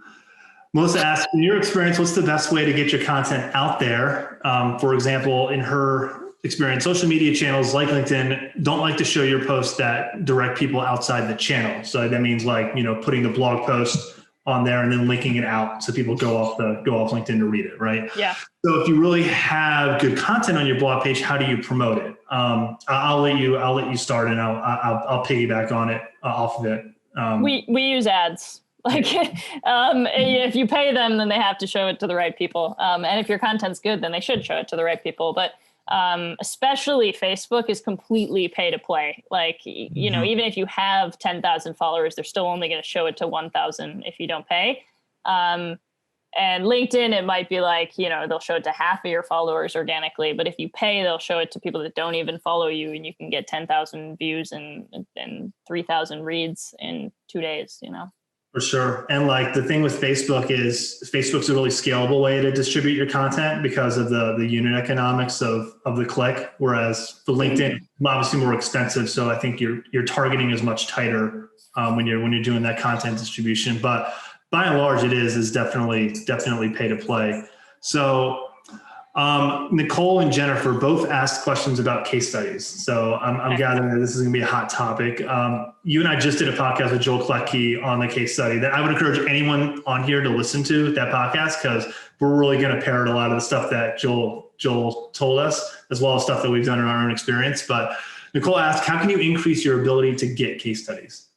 Melissa asks, in your experience, what's the best way to get your content out there? For example, in her experience, social media channels like LinkedIn don't like to show your posts that direct people outside the channel. So that means like, putting the blog post on there and then linking it out so people go off LinkedIn to read it, right? Yeah. So if you really have good content on your blog page, how do you promote it? I'll let you start, and I'll piggyback on it off of it. We use ads. Like if you pay them, then they have to show it to the right people. And if your content's good, then they should show it to the right people. But especially Facebook is completely pay to play. Like, even if you have 10,000 followers, they're still only going to show it to 1,000 if you don't pay. And LinkedIn, it might be like, they'll show it to half of your followers organically, but if you pay, they'll show it to people that don't even follow you, and you can get 10,000 views and 3,000 reads in 2 days, For sure. And like the thing with Facebook is Facebook's a really scalable way to distribute your content because of the unit economics of the click. Whereas for LinkedIn, obviously more expensive. So I think your targeting is much tighter when you're doing that content distribution. But by and large, it is definitely pay to play. So Nicole and Jennifer both asked questions about case studies. So I'm gathering that this is going to be a hot topic. You and I just did a podcast with Joel Kletke on the case study that I would encourage anyone on here to listen to that podcast, because we're really going to parrot a lot of the stuff that Joel told us, as well as stuff that we've done in our own experience. But Nicole asked, how can you increase your ability to get case studies?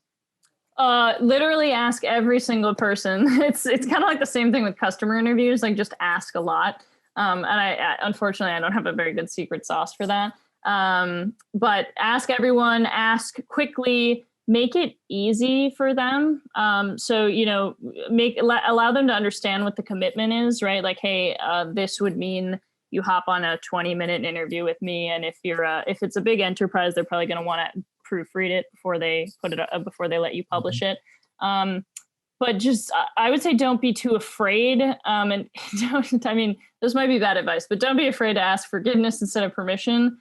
Literally ask every single person. It's kind of like the same thing with customer interviews, like just ask a lot. And I unfortunately, I don't have a very good secret sauce for that. But ask everyone, ask quickly, make it easy for them. So, allow them to understand what the commitment is, right? Like, hey, this would mean you hop on a 20-minute interview with me. And if it's a big enterprise, they're probably going to want to proofread it before they before they let you publish it. But just, I would say, don't be too afraid. And this might be bad advice, but don't be afraid to ask forgiveness instead of permission.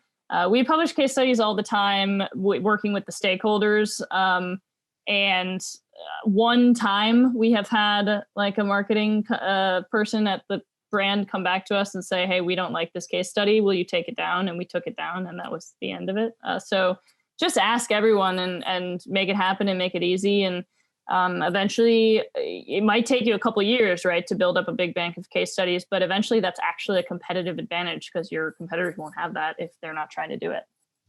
We publish case studies all the time, working with the stakeholders. And one time we have had like a marketing person at the brand come back to us and say, hey, we don't like this case study. Will you take it down? And we took it down, and that was the end of it. So just ask everyone and make it happen and make it easy. And eventually it might take you a couple of years, right, to build up a big bank of case studies, but eventually that's actually a competitive advantage because your competitors won't have that if they're not trying to do it.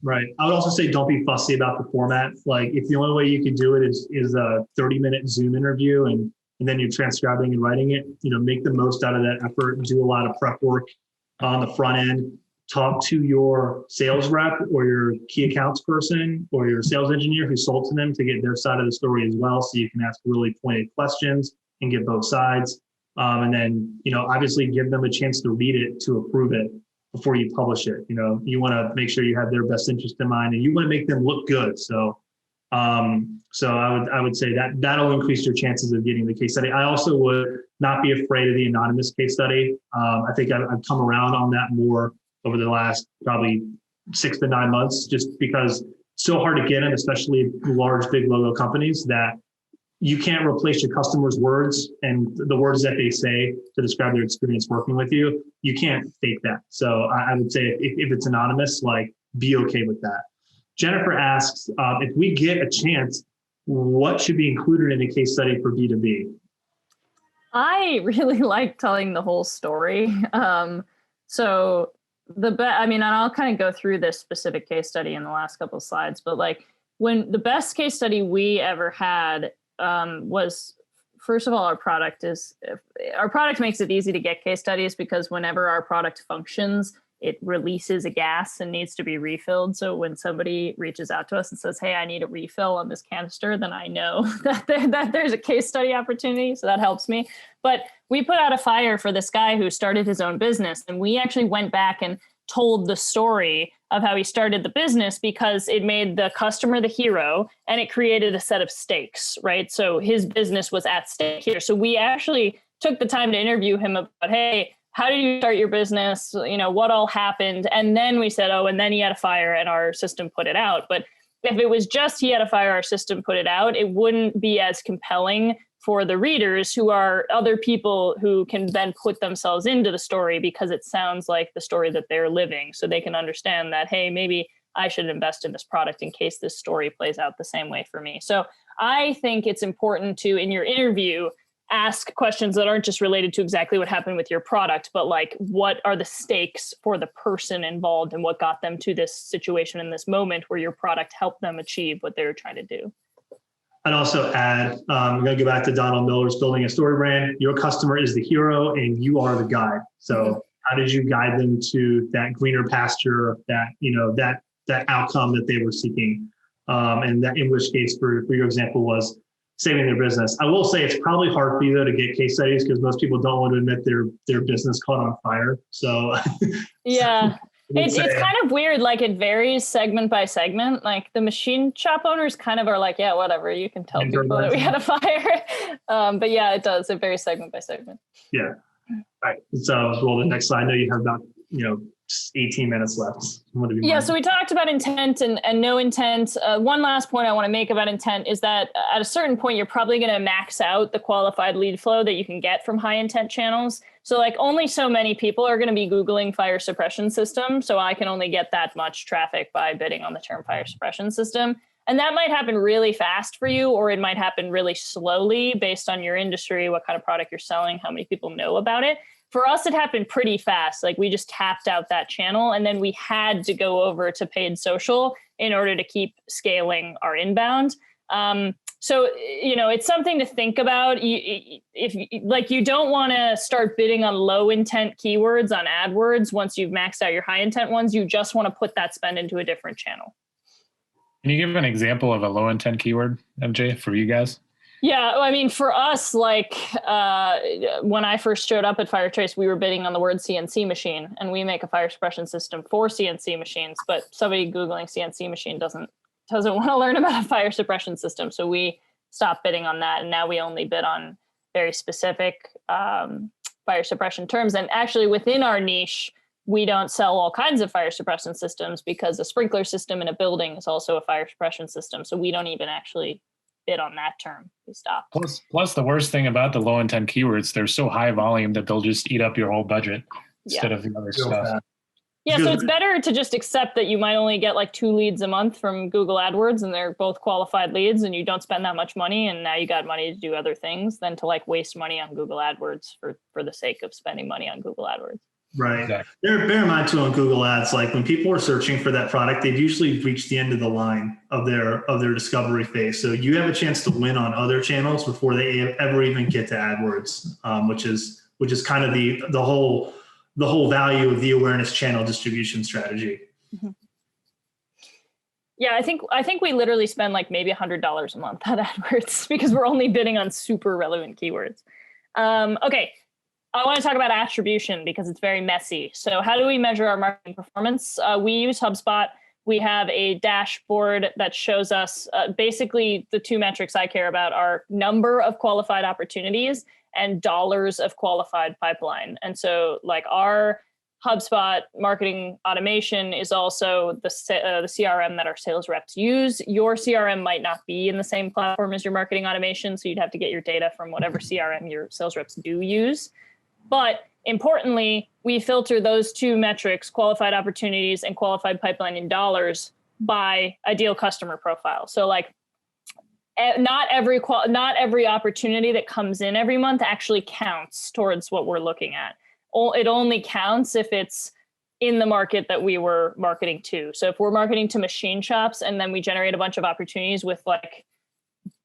Right. I would also say don't be fussy about the format. Like if the only way you could do it is a 30-minute Zoom interview and then you're transcribing and writing it, make the most out of that effort, do a lot of prep work on the front end, talk to your sales rep or your key accounts person or your sales engineer who sold to them to get their side of the story as well. So you can ask really pointed questions and get both sides. And then, obviously give them a chance to read it, to approve it before you publish it. You want to make sure you have their best interest in mind and you want to make them look good. So I would say that that'll increase your chances of getting the case study. I also would not be afraid of the anonymous case study. I think I've come around on that more over the last probably 6 to 9 months, just because it's so hard to get in, especially large, big logo companies, that you can't replace your customers' words and the words that they say to describe their experience working with you. You can't fake that. So I would say if it's anonymous, be okay with that. Jennifer asks, if we get a chance, what should be included in a case study for B2B? I really like telling the whole story. And I'll kind of go through this specific case study in the last couple of slides, but when the best case study we ever had was, first of all, our product makes it easy to get case studies because whenever our product functions, it releases a gas and needs to be refilled. So when somebody reaches out to us and says, hey, I need a refill on this canister, then I know that there's a case study opportunity. So that helps me. But we put out a fire for this guy who started his own business. And we actually went back and told the story of how he started the business because it made the customer the hero and it created a set of stakes, right? So his business was at stake here. So we actually took the time to interview him about, hey, how did you start your business? What all happened? And then we said, and then he had a fire and our system put it out. But if it was just he had a fire, our system put it out, it wouldn't be as compelling for the readers who are other people who can then put themselves into the story because it sounds like the story that they're living. So they can understand that, hey, maybe I should invest in this product in case this story plays out the same way for me. So I think it's important to, in your interview, ask questions that aren't just related to exactly what happened with your product, but what are the stakes for the person involved and what got them to this situation in this moment where your product helped them achieve what they were trying to do. I'd also add, I'm going to go back to Donald Miller's Building a Story Brand. Your customer is the hero and you are the guide. So how did you guide them to that greener pasture, that outcome that they were seeking? And that, in which case, for your example, was saving their business. I will say it's probably hard for you though to get case studies because most people don't want to admit their business caught on fire. So yeah, it's kind of weird. It varies segment by segment. The machine shop owners kind of are yeah, whatever. You can tell people that we had a fire. But yeah, it does. It varies segment by segment. Yeah. All right. So well, the next slide. I know you have about 18 minutes left. So we talked about intent and no intent. One last point I want to make about intent is that at a certain point, you're probably going to max out the qualified lead flow that you can get from high intent channels. So only so many people are going to be Googling fire suppression system. So I can only get that much traffic by bidding on the term fire suppression system. And that might happen really fast for you, or it might happen really slowly based on your industry, what kind of product you're selling, how many people know about it. For us, it happened pretty fast. We just tapped out that channel and then we had to go over to paid social in order to keep scaling our inbound. So, it's something to think about. You don't want to start bidding on low intent keywords on AdWords once you've maxed out your high intent ones. You just want to put that spend into a different channel. Can you give an example of a low intent keyword, MJ, for you guys? Yeah, for us, when I first showed up at Firetrace, we were bidding on the word CNC machine, and we make a fire suppression system for CNC machines. But somebody Googling CNC machine doesn't want to learn about a fire suppression system, so we stopped bidding on that, and now we only bid on very specific fire suppression terms. And actually, within our niche, we don't sell all kinds of fire suppression systems because a sprinkler system in a building is also a fire suppression system. So we don't even actually bid on that term. We stop. Plus the worst thing about the low intent keywords, they're so high volume that they'll just eat up your whole budget instead of the other stuff. Yeah, so it's better to just accept that you might only get 2 leads a month from Google AdWords and they're both qualified leads and you don't spend that much money and now you got money to do other things than to waste money on Google AdWords for the sake of spending money on Google AdWords. Right. Exactly. Bear in mind too on Google Ads, like when people are searching for that product, they've usually reached the end of the line of their discovery phase. So you have a chance to win on other channels before they ever even get to AdWords, which is kind of the whole value of the awareness channel distribution strategy. Mm-hmm. Yeah, I think we literally spend like maybe $100 a month on AdWords because we're only bidding on super relevant keywords. Okay. I want to talk about attribution because it's very messy. So how do we measure our marketing performance? We use HubSpot. We have a dashboard that shows us basically the two metrics I care about are number of qualified opportunities and dollars of qualified pipeline. And so like our HubSpot marketing automation is also the CRM that our sales reps use. Your CRM might not be in the same platform as your marketing automation, so you'd have to get your data from whatever CRM your sales reps do use. But importantly, we filter those two metrics, qualified opportunities and qualified pipeline in dollars, by ideal customer profile. So like not every opportunity that comes in every month actually counts towards what we're looking at. It only counts if it's in the market that we were marketing to. So if we're marketing to machine shops and then we generate a bunch of opportunities with like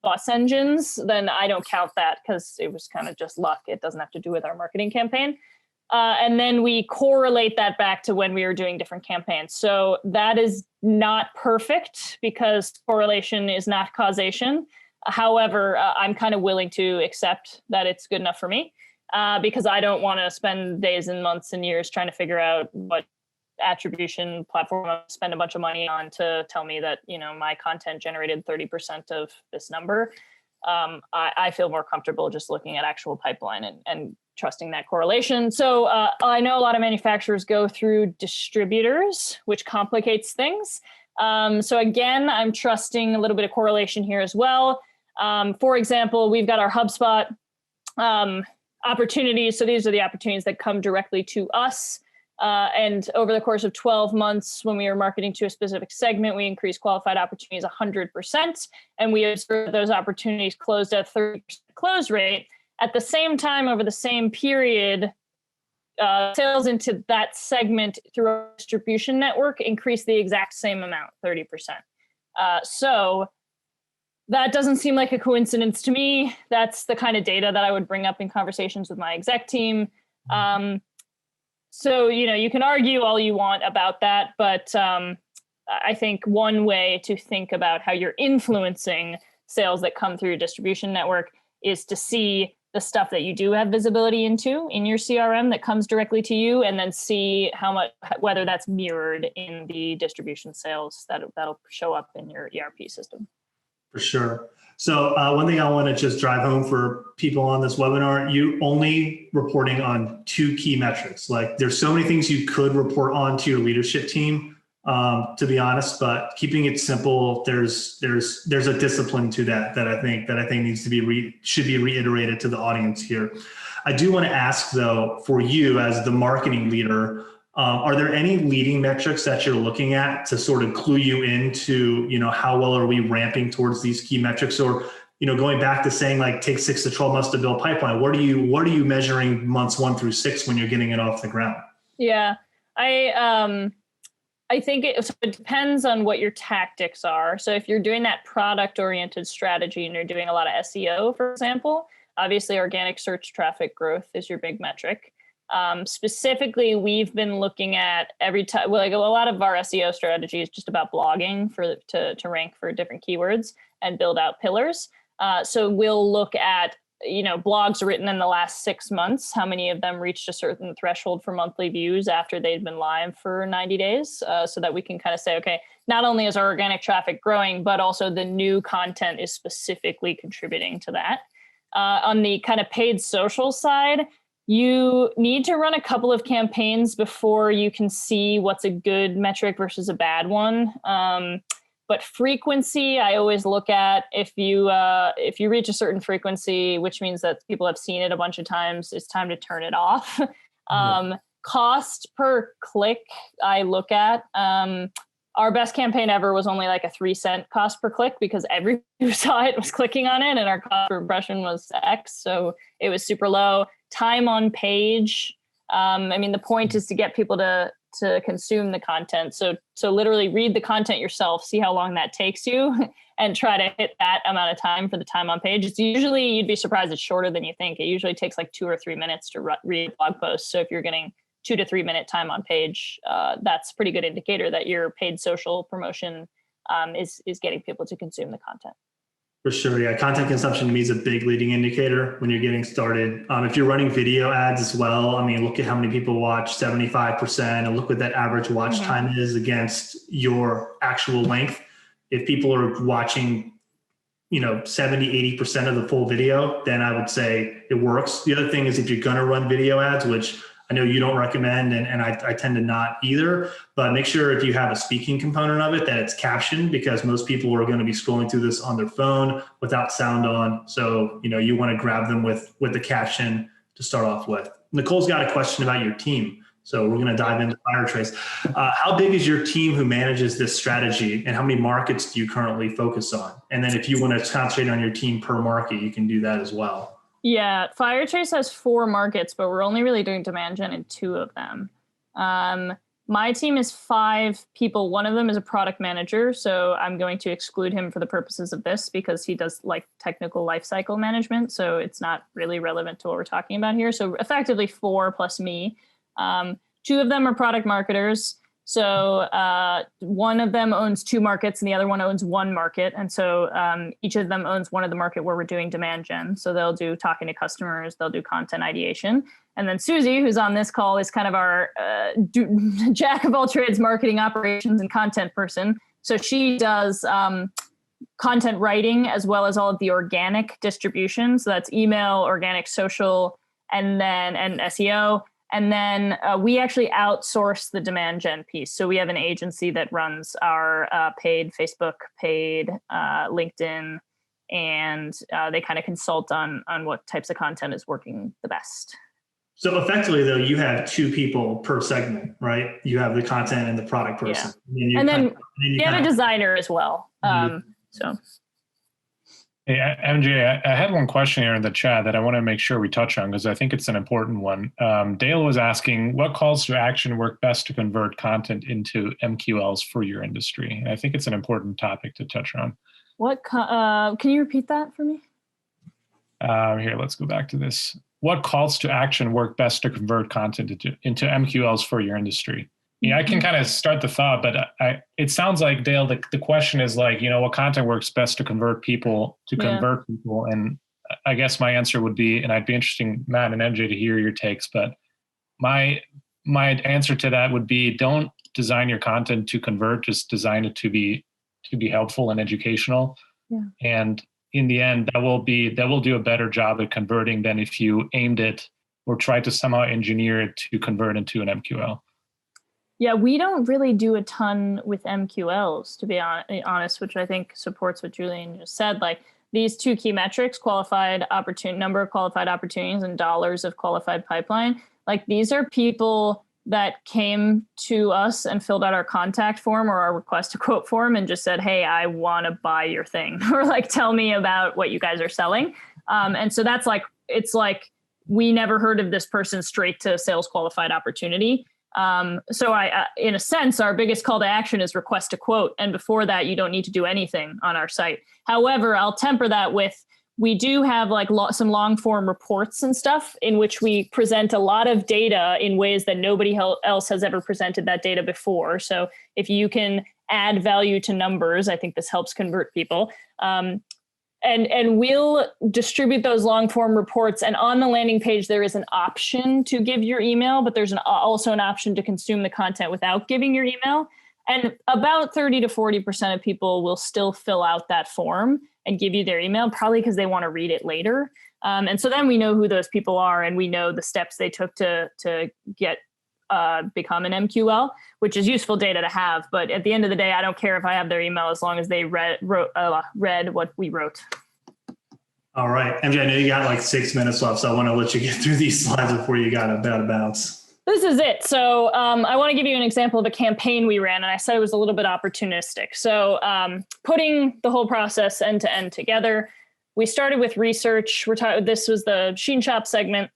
bus engines, then I don't count that because it was kind of just luck. It doesn't have to do with our marketing campaign. And then we correlate that back to when we were doing different campaigns. So that is not perfect because correlation is not causation. However, I'm kind of willing to accept that it's good enough for me because I don't want to spend days and months and years trying to figure out what attribution platform I spend a bunch of money on to tell me that, you know, my content generated 30% of this number. I feel more comfortable just looking at actual pipeline and trusting that correlation. So I know a lot of manufacturers go through distributors, which complicates things. So again, I'm trusting a little bit of correlation here as well. For example, we've got our HubSpot opportunities. So these are the opportunities that come directly to us. And over the course of 12 months, when we were marketing to a specific segment, we increased qualified opportunities 100%. And we observed those opportunities closed at 30% close rate. At the same time, over the same period, sales into that segment through our distribution network increased the exact same amount, 30%. So that doesn't seem like a coincidence to me. That's the kind of data that I would bring up in conversations with my exec team. So, you know, you can argue all you want about that, but I think one way to think about how you're influencing sales that come through your distribution network is to see the stuff that you do have visibility into in your CRM that comes directly to you, and then see how much, whether that's mirrored in the distribution sales that'll show up in your ERP system. For sure. So one thing I want to just drive home for people on this webinar, you only reporting on two key metrics. Like there's so many things you could report on to your leadership team, to be honest, but keeping it simple, there's a discipline to that I think needs to be should be reiterated to the audience here. I do want to ask though, for you as the marketing leader, are there any leading metrics that you're looking at to sort of clue you into, you know, how well are we ramping towards these key metrics? Or, you know, going back to saying like take 6 to 12 months to build pipeline, what are you measuring months 1 through 6 when you're getting it off the ground? Yeah, I think it depends on what your tactics are. So if you're doing that product-oriented strategy and you're doing a lot of SEO, for example, obviously organic search traffic growth is your big metric. Specifically, we've been looking at every time, well, like a lot of our SEO strategy is just about blogging to rank for different keywords and build out pillars. So we'll look at, you know, blogs written in the last 6 months, how many of them reached a certain threshold for monthly views after they'd been live for 90 days, so that we can kind of say, okay, not only is our organic traffic growing, but also the new content is specifically contributing to that. On the kind of paid social side, you need to run a couple of campaigns before you can see what's a good metric versus a bad one. But frequency, I always look at if you reach a certain frequency, which means that people have seen it a bunch of times, it's time to turn it off. Cost per click, I look at. Our best campaign ever was only like a 3-cent cost per click because everyone who saw it was clicking on it, and our cost per impression was X, so it was super low. Time on page, I mean, the point is to get people to consume the content. So literally read the content yourself, see how long that takes you, and try to hit that amount of time for the time on page. It's usually, you'd be surprised, it's shorter than you think. It usually takes like 2 or 3 minutes to read a blog post. So if you're getting 2 to 3 minute time on page, that's a pretty good indicator that your paid social promotion is getting people to consume the content. For sure. Yeah. Content consumption to me is a big leading indicator when you're getting started. If you're running video ads as well, I mean, look at how many people watch, 75%, and look what that average watch time is against your actual length. If people are watching, 70, 80% of the full video, then I would say it works. The other thing is if you're going to run video ads, which I know you don't recommend, and I tend to not either, but make sure if you have a speaking component of it that it's captioned, because most people are going to be scrolling through this on their phone without sound on. So, you want to grab them with the caption to start off with. Nicole's got a question about your team. So we're going to dive into Firetrace. How big is your team who manages this strategy, and how many markets do you currently focus on? And then if you want to concentrate on your team per market, you can do that as well. Yeah, Firetrace has 4 markets, but we're only really doing demand gen in 2 of them. My team is 5 people. One of them is a product manager, so I'm going to exclude him for the purposes of this because he does like technical lifecycle management, so it's not really relevant to what we're talking about here. So effectively 4 plus me. 2 of them are product marketers. So one of them owns 2 markets and the other one owns 1 market. And so each of them owns one of the market where we're doing demand gen. So they'll do talking to customers, they'll do content ideation. And then Susie, who's on this call, is kind of our jack of all trades, marketing operations and content person. So she does content writing as well as all of the organic distribution. So that's email, organic social, and SEO. And then we actually outsource the demand gen piece. So we have an agency that runs our paid Facebook, paid LinkedIn, and they kind of consult on what types of content is working the best. So effectively, though, you have 2 people per segment, right? You have the content and the product person. Yeah. And then you have a designer as well. So. Hey, MJ, I had one question here in the chat that I want to make sure we touch on because I think it's an important one. Dale was asking, what calls to action work best to convert content into MQLs for your industry? And I think it's an important topic to touch on. Can you repeat that for me? Here, let's go back to this. What calls to action work best to convert content into MQLs for your industry? Yeah, I can kind of start the thought, but it sounds like, Dale, the question is like, what content works best to convert people, And I guess my answer would be, and I'd be interesting, Matt and MJ, to hear your takes, but my answer to that would be, don't design your content to convert, just design it to be helpful and educational. Yeah. And in the end, that will do a better job at converting than if you aimed it or tried to somehow engineer it to convert into an MQL. Yeah, we don't really do a ton with MQLs, to be honest, which I think supports what Julian just said. Like these 2 key metrics, number of qualified opportunities and dollars of qualified pipeline, like these are people that came to us and filled out our contact form or our request to quote form and just said, hey, I want to buy your thing, or like, tell me about what you guys are selling. And so that's like, it's like, we never heard of this person straight to sales qualified opportunity. So in a sense, our biggest call to action is request a quote. And before that, you don't need to do anything on our site. However, I'll temper that with, we do have like some long form reports and stuff in which we present a lot of data in ways that nobody else has ever presented that data before. So if you can add value to numbers, I think this helps convert people. And we'll distribute those long form reports. And on the landing page, there is an option to give your email, but there's also an option to consume the content without giving your email. And about 30 to 40% of people will still fill out that form and give you their email, probably because they want to read it later. And so then we know who those people are and we know the steps they took to get become an MQL, which is useful data to have. But at the end of the day, I don't care if I have their email as long as they read what we wrote. All right. MJ, I know you got like 6 minutes left, so I want to let you get through these slides before you got about to bounce. This is it. So I want to give you an example of a campaign we ran, and I said it was a little bit opportunistic. So putting the whole process end to end together, we started with research. This was the Sheen Shop segment.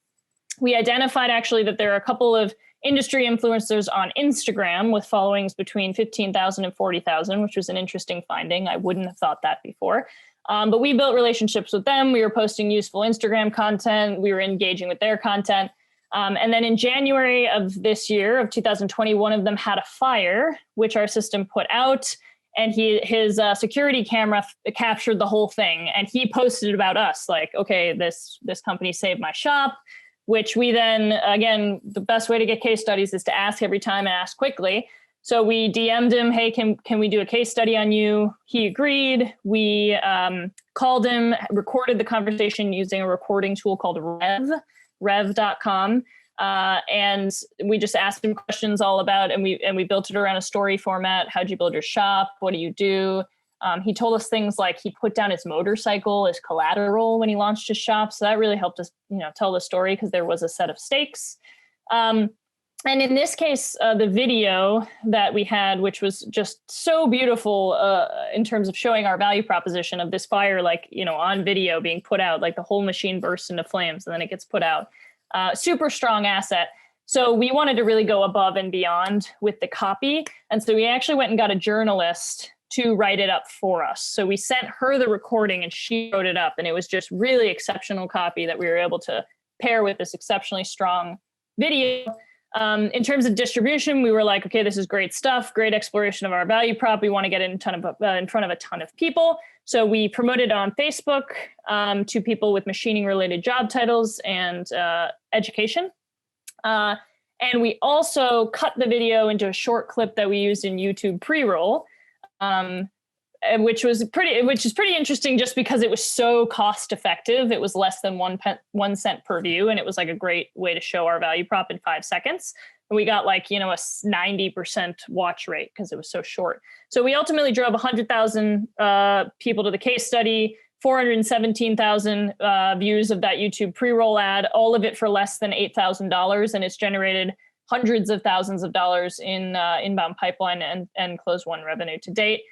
We identified actually that there are a couple of industry influencers on Instagram with followings between 15,000 and 40,000, which was an interesting finding. I wouldn't have thought that before. But we built relationships with them. We were posting useful Instagram content. We were engaging with their content. And then in January of this year, of 2020, one of them had a fire, which our system put out. And his security camera captured the whole thing. And he posted about us like, okay, this company saved my shop, which we then, again, the best way to get case studies is to ask every time and ask quickly. So we DM'd him, hey, can we do a case study on you? He agreed. We called him, recorded the conversation using a recording tool called rev.com. And we just asked him questions all about, and we built it around a story format. How'd you build your shop? What do you do? He told us things like he put down his motorcycle as collateral when he launched his shop. So that really helped us, tell the story because there was a set of stakes. And in this case, the video that we had, which was just so beautiful in terms of showing our value proposition of this fire, on video being put out, like the whole machine bursts into flames and then it gets put out. Super strong asset. So we wanted to really go above and beyond with the copy. And so we actually went and got a journalist to write it up for us. So we sent her the recording and she wrote it up. And it was just really exceptional copy that we were able to pair with this exceptionally strong video. In terms of distribution, we were like, okay, this is great stuff, great exploration of our value prop. We want to get it in front of a ton of people. So we promoted on Facebook to people with machining related job titles and education. And we also cut the video into a short clip that we used in YouTube pre-roll, which is pretty interesting just because it was so cost effective. It was less than 1 cent per view. And it was like a great way to show our value prop in 5 seconds. And we got a 90% watch rate because it was so short. So we ultimately drove 100,000 people to the case study, 417,000 views of that YouTube pre-roll ad, all of it for less than $8,000. And it's generated hundreds of thousands of dollars in inbound pipeline and closed won revenue to date.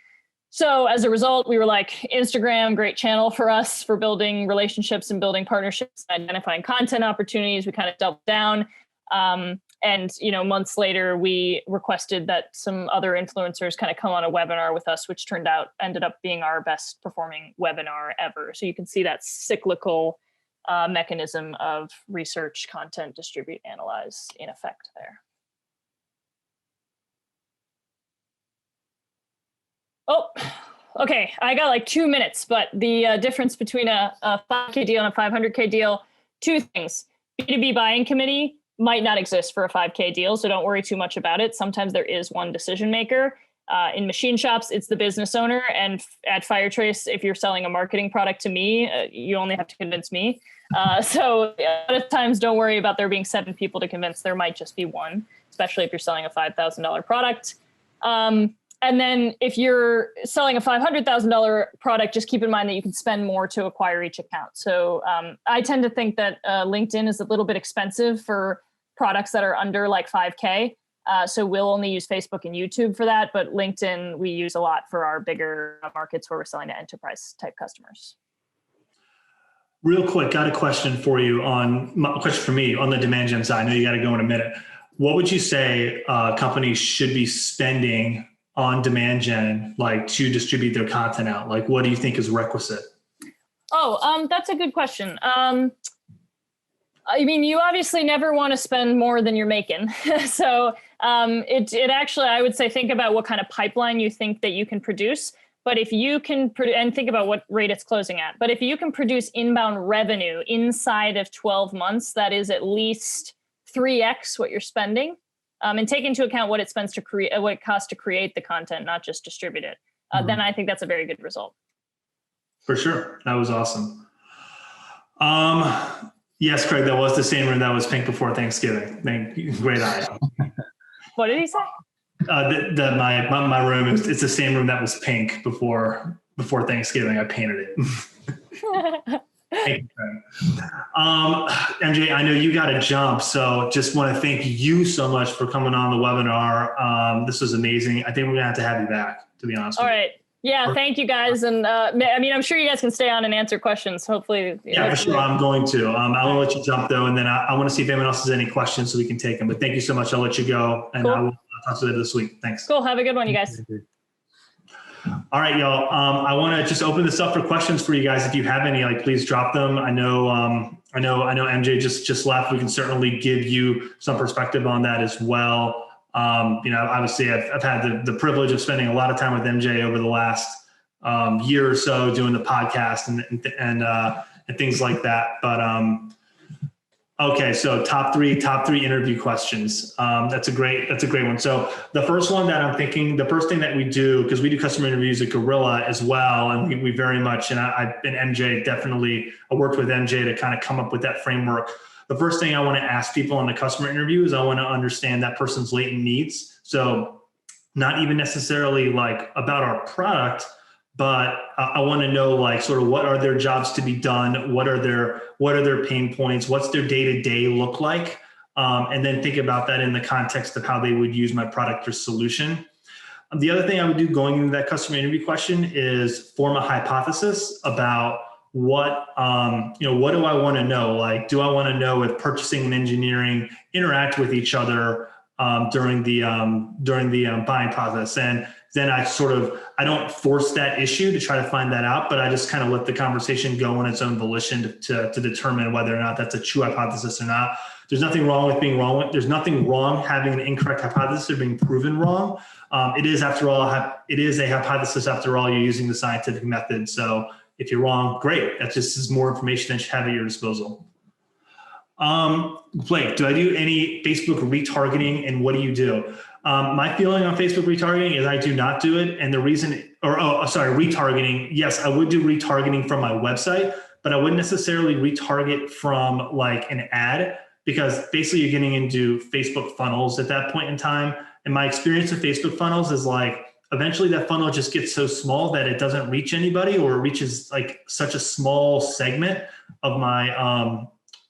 So as a result, we were like, Instagram, great channel for us for building relationships and building partnerships, identifying content opportunities. We kind of doubled down. And months later, we requested that some other influencers kind of come on a webinar with us, which ended up being our best performing webinar ever. So you can see that cyclical mechanism of research, content, distribute, analyze in effect there. Oh, okay. I got 2 minutes, but the difference between a 5K deal and a 500K deal, 2 things. B2B buying committee might not exist for a 5K deal, so don't worry too much about it. Sometimes there is one decision maker. In machine shops, it's the business owner. And at Firetrace, if you're selling a marketing product to me, you only have to convince me. So a lot of times, don't worry about there being 7 people to convince. There might just be one, especially if you're selling a $5,000 product. And then if you're selling a $500,000 product, just keep in mind that you can spend more to acquire each account. So I tend to think that LinkedIn is a little bit expensive for products that are under 5K. So we'll only use Facebook and YouTube for that. But LinkedIn, we use a lot for our bigger markets where we're selling to enterprise type customers. Real quick, got a question for you a question for me on the demand gen side. I know you got to go in a minute. What would you say companies should be spending on demand gen, to distribute their content out? What do you think is requisite? Oh, that's a good question. You obviously never want to spend more than you're making. So it actually, I would say, think about what kind of pipeline you think that you can produce. But if you can, and think about what rate it's closing at. But if you can produce inbound revenue inside of 12 months, that is at least 3x what you're spending. And take into account what it spends to create, what it costs to create the content, not just distribute it. Then I think that's a very good result. For sure. That was awesome. Yes, Craig, that was the same room that was pink before Thanksgiving. Great eye. What did he say? My room, it's the same room that was pink before Thanksgiving. I painted it. Thank you, MJ, I know you got to jump, so just want to thank you so much for coming on the webinar. This was amazing. I think we're going to have you back, to be honest. All right. Yeah, thank you guys. And I mean, I'm sure you guys can stay on and answer questions. Hopefully. Yeah, for sure. I'm going to. I will let you jump though, and then I want to see if anyone else has any questions so we can take them. But thank you so much. I'll let you go, and Cool. I will talk to you later this week. Thanks. Cool. Have a good one, you guys. All right, y'all. I want to just open this up for questions for you guys. If you have any, like, please drop them. I know MJ just left. We can certainly give you some perspective on that as well. Obviously I've had the privilege of spending a lot of time with MJ over the last year or so doing the podcast and things like that. But okay, so top three interview questions. That's a great one. So the first one that I'm thinking, the first thing that we do, because we do customer interviews at Gorilla as well, and we very much, and I've been MJ definitely. I worked with MJ to kind of come up with that framework. The first thing I want to ask people in the customer interview is I want to understand that person's latent needs. So not even necessarily like about our product, but I want to know like sort of what are their jobs to be done? What are their pain points? What's their day-to-day look like? And then think about that in the context of how they would use my product or solution. The other thing I would do going into that customer interview question is form a hypothesis about what do I want to know? Like, do I want to know if purchasing and engineering interact with each other during the buying process? And then I don't force that issue to try to find that out, but I just kind of let the conversation go on its own volition to determine whether or not that's a true hypothesis or not. There's nothing wrong with being wrong. There's nothing wrong having an incorrect hypothesis or being proven wrong. It is a hypothesis after all. You're using the scientific method. So if you're wrong, great. That just is more information that you have at your disposal. Blake, do I do any Facebook retargeting, and what do you do? My feeling on Facebook retargeting is I do not do it. And the reason, retargeting. Yes, I would do retargeting from my website, but I wouldn't necessarily retarget from like an ad, because basically you're getting into Facebook funnels at that point in time. And my experience with Facebook funnels is like, eventually that funnel just gets so small that it doesn't reach anybody, or it reaches like such a small segment of my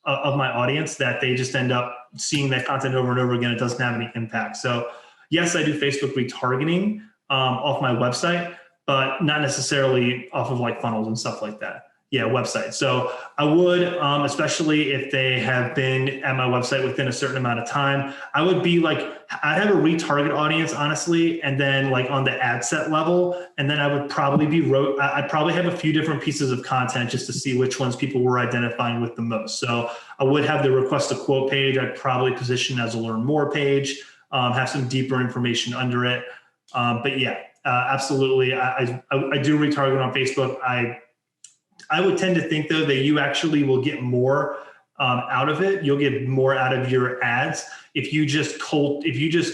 audience that they just end up seeing that content over and over again. It doesn't have any impact. So yes, I do Facebook retargeting off my website, but not necessarily off of like funnels and stuff like that. Yeah, website. So I would, especially if they have been at my website within a certain amount of time, I would be like, I'd have a retarget audience, honestly, and then like on the ad set level, and then I would probably I'd probably have a few different pieces of content just to see which ones people were identifying with the most. So I would have the request a quote page. I'd probably position as a learn more page, have some deeper information under it. But yeah, absolutely. I do retarget on Facebook. I would tend to think though that you actually will get more out of it. You'll get more out of your ads if you just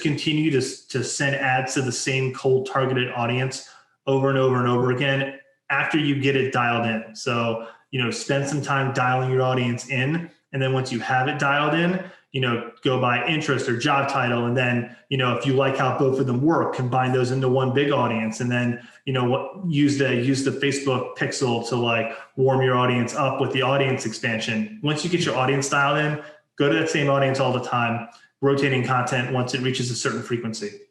continue to send ads to the same cold targeted audience over and over and over again after you get it dialed in. So, spend some time dialing your audience in, and then once you have it dialed in, go by interest or job title. And then, if you like how both of them work, combine those into one big audience. And then, use the Facebook pixel to like warm your audience up with the audience expansion. Once you get your audience dialed in, go to that same audience all the time, rotating content once it reaches a certain frequency.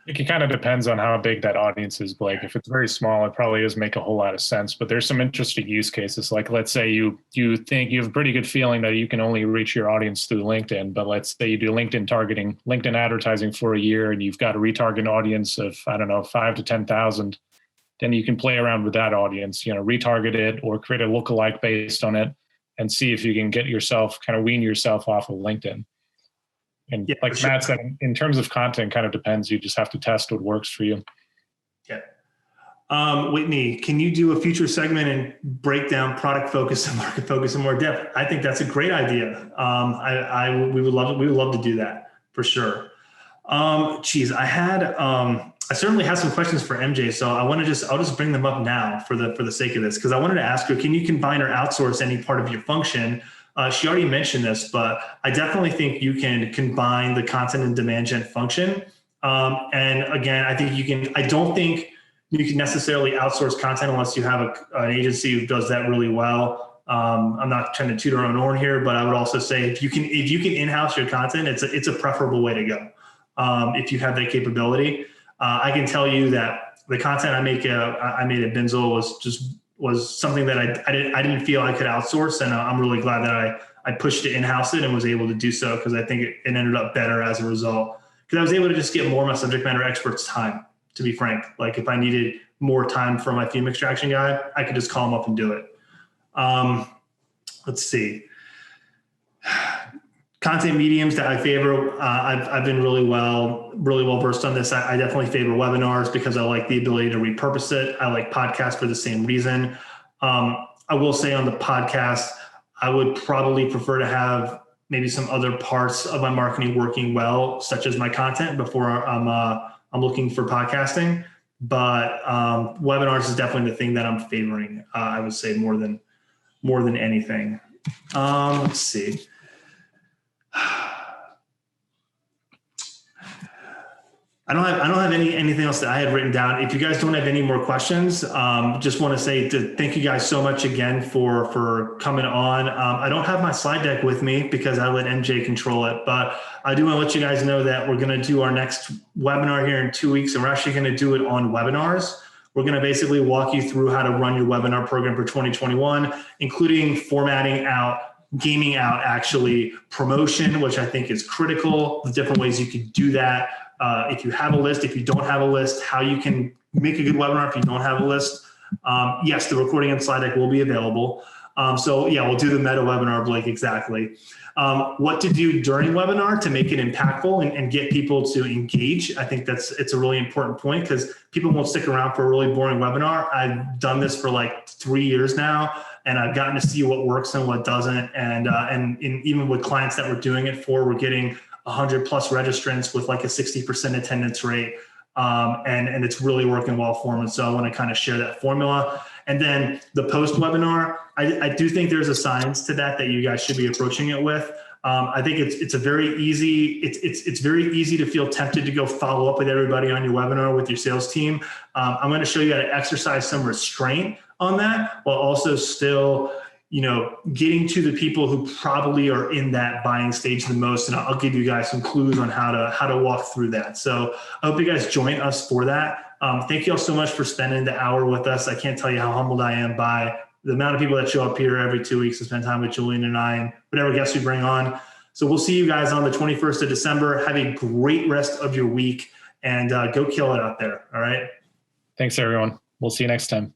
It kind of depends on how big that audience is, Blake. If it's very small, it probably doesn't make a whole lot of sense. But there's some interesting use cases. Like, let's say you think you have a pretty good feeling that you can only reach your audience through LinkedIn. But let's say you do LinkedIn targeting, LinkedIn advertising for a year, and you've got a retarget audience of, 5 to 10,000. Then you can play around with that audience, retarget it or create a lookalike based on it, and see if you can get yourself, kind of wean yourself off of LinkedIn. And yeah, like Matt said, in terms of content, kind of depends. You just have to test what works for you. Yeah. Whitney, can you do a future segment and break down product focus and market focus in more depth? I think that's a great idea. We would love to do that for sure. I certainly have some questions for MJ, so I'll just bring them up now for the sake of this, because I wanted to ask her, can you combine or outsource any part of your function? She already mentioned this, but I definitely think you can combine the content and demand gen function. And again, I don't think you can necessarily outsource content unless you have an agency who does that really well. I'm not trying to toot our own horn here, but I would also say if you can in-house your content, it's a preferable way to go. If you have that capability, I can tell you that the content I made at Binzel was something that I didn't feel I could outsource, and I'm really glad that I pushed it in-house and was able to do so, because I think it ended up better as a result. Because I was able to just get more of my subject matter experts' time, to be frank. Like if I needed more time for my fume extraction guy, I could just call him up and do it. Let's see. Content mediums that I favor. I've been really well versed on this. I definitely favor webinars because I like the ability to repurpose it. I like podcasts for the same reason. I will say on the podcast, I would probably prefer to have maybe some other parts of my marketing working well, such as my content, before I'm looking for podcasting. But webinars is definitely the thing that I'm favoring. I would say more than anything. Let's see. I don't have anything else that I had written down. If you guys don't have any more questions, just want to say thank you guys so much again for coming on. I don't have my slide deck with me because I let MJ control it, but I do want to let you guys know that we're going to do our next webinar here in 2 weeks, and we're actually going to do it on webinars. We're going to basically walk you through how to run your webinar program for 2021, including formatting out, gaming out actually promotion, which I think is critical, the different ways you could do that. If you have a list, if you don't have a list, how you can make a good webinar if you don't have a list. Yes, the recording and slide deck will be available. So yeah, we'll do the meta webinar, Blake, exactly. What to do during webinar to make it impactful and get people to engage. I think it's a really important point, because people won't stick around for a really boring webinar. I've done this for like 3 years now, and I've gotten to see what works and what doesn't. And even with clients that we're doing it for, we're getting 100 plus registrants with like a 60% attendance rate. And it's really working well for them. And so I want to kind of share that formula. And then the post webinar, I do think there's a science to that you guys should be approaching it with. I think it's very easy to feel tempted to go follow up with everybody on your webinar with your sales team. I'm going to show you how to exercise some restraint on that, while also still, getting to the people who probably are in that buying stage the most. And I'll give you guys some clues on how to walk through that. So I hope you guys join us for that. Thank you all so much for spending the hour with us. I can't tell you how humbled I am by the amount of people that show up here every 2 weeks to spend time with Julian and I and whatever guests we bring on. So we'll see you guys on the 21st of December. Have a great rest of your week, and go kill it out there. All right. Thanks, everyone. We'll see you next time.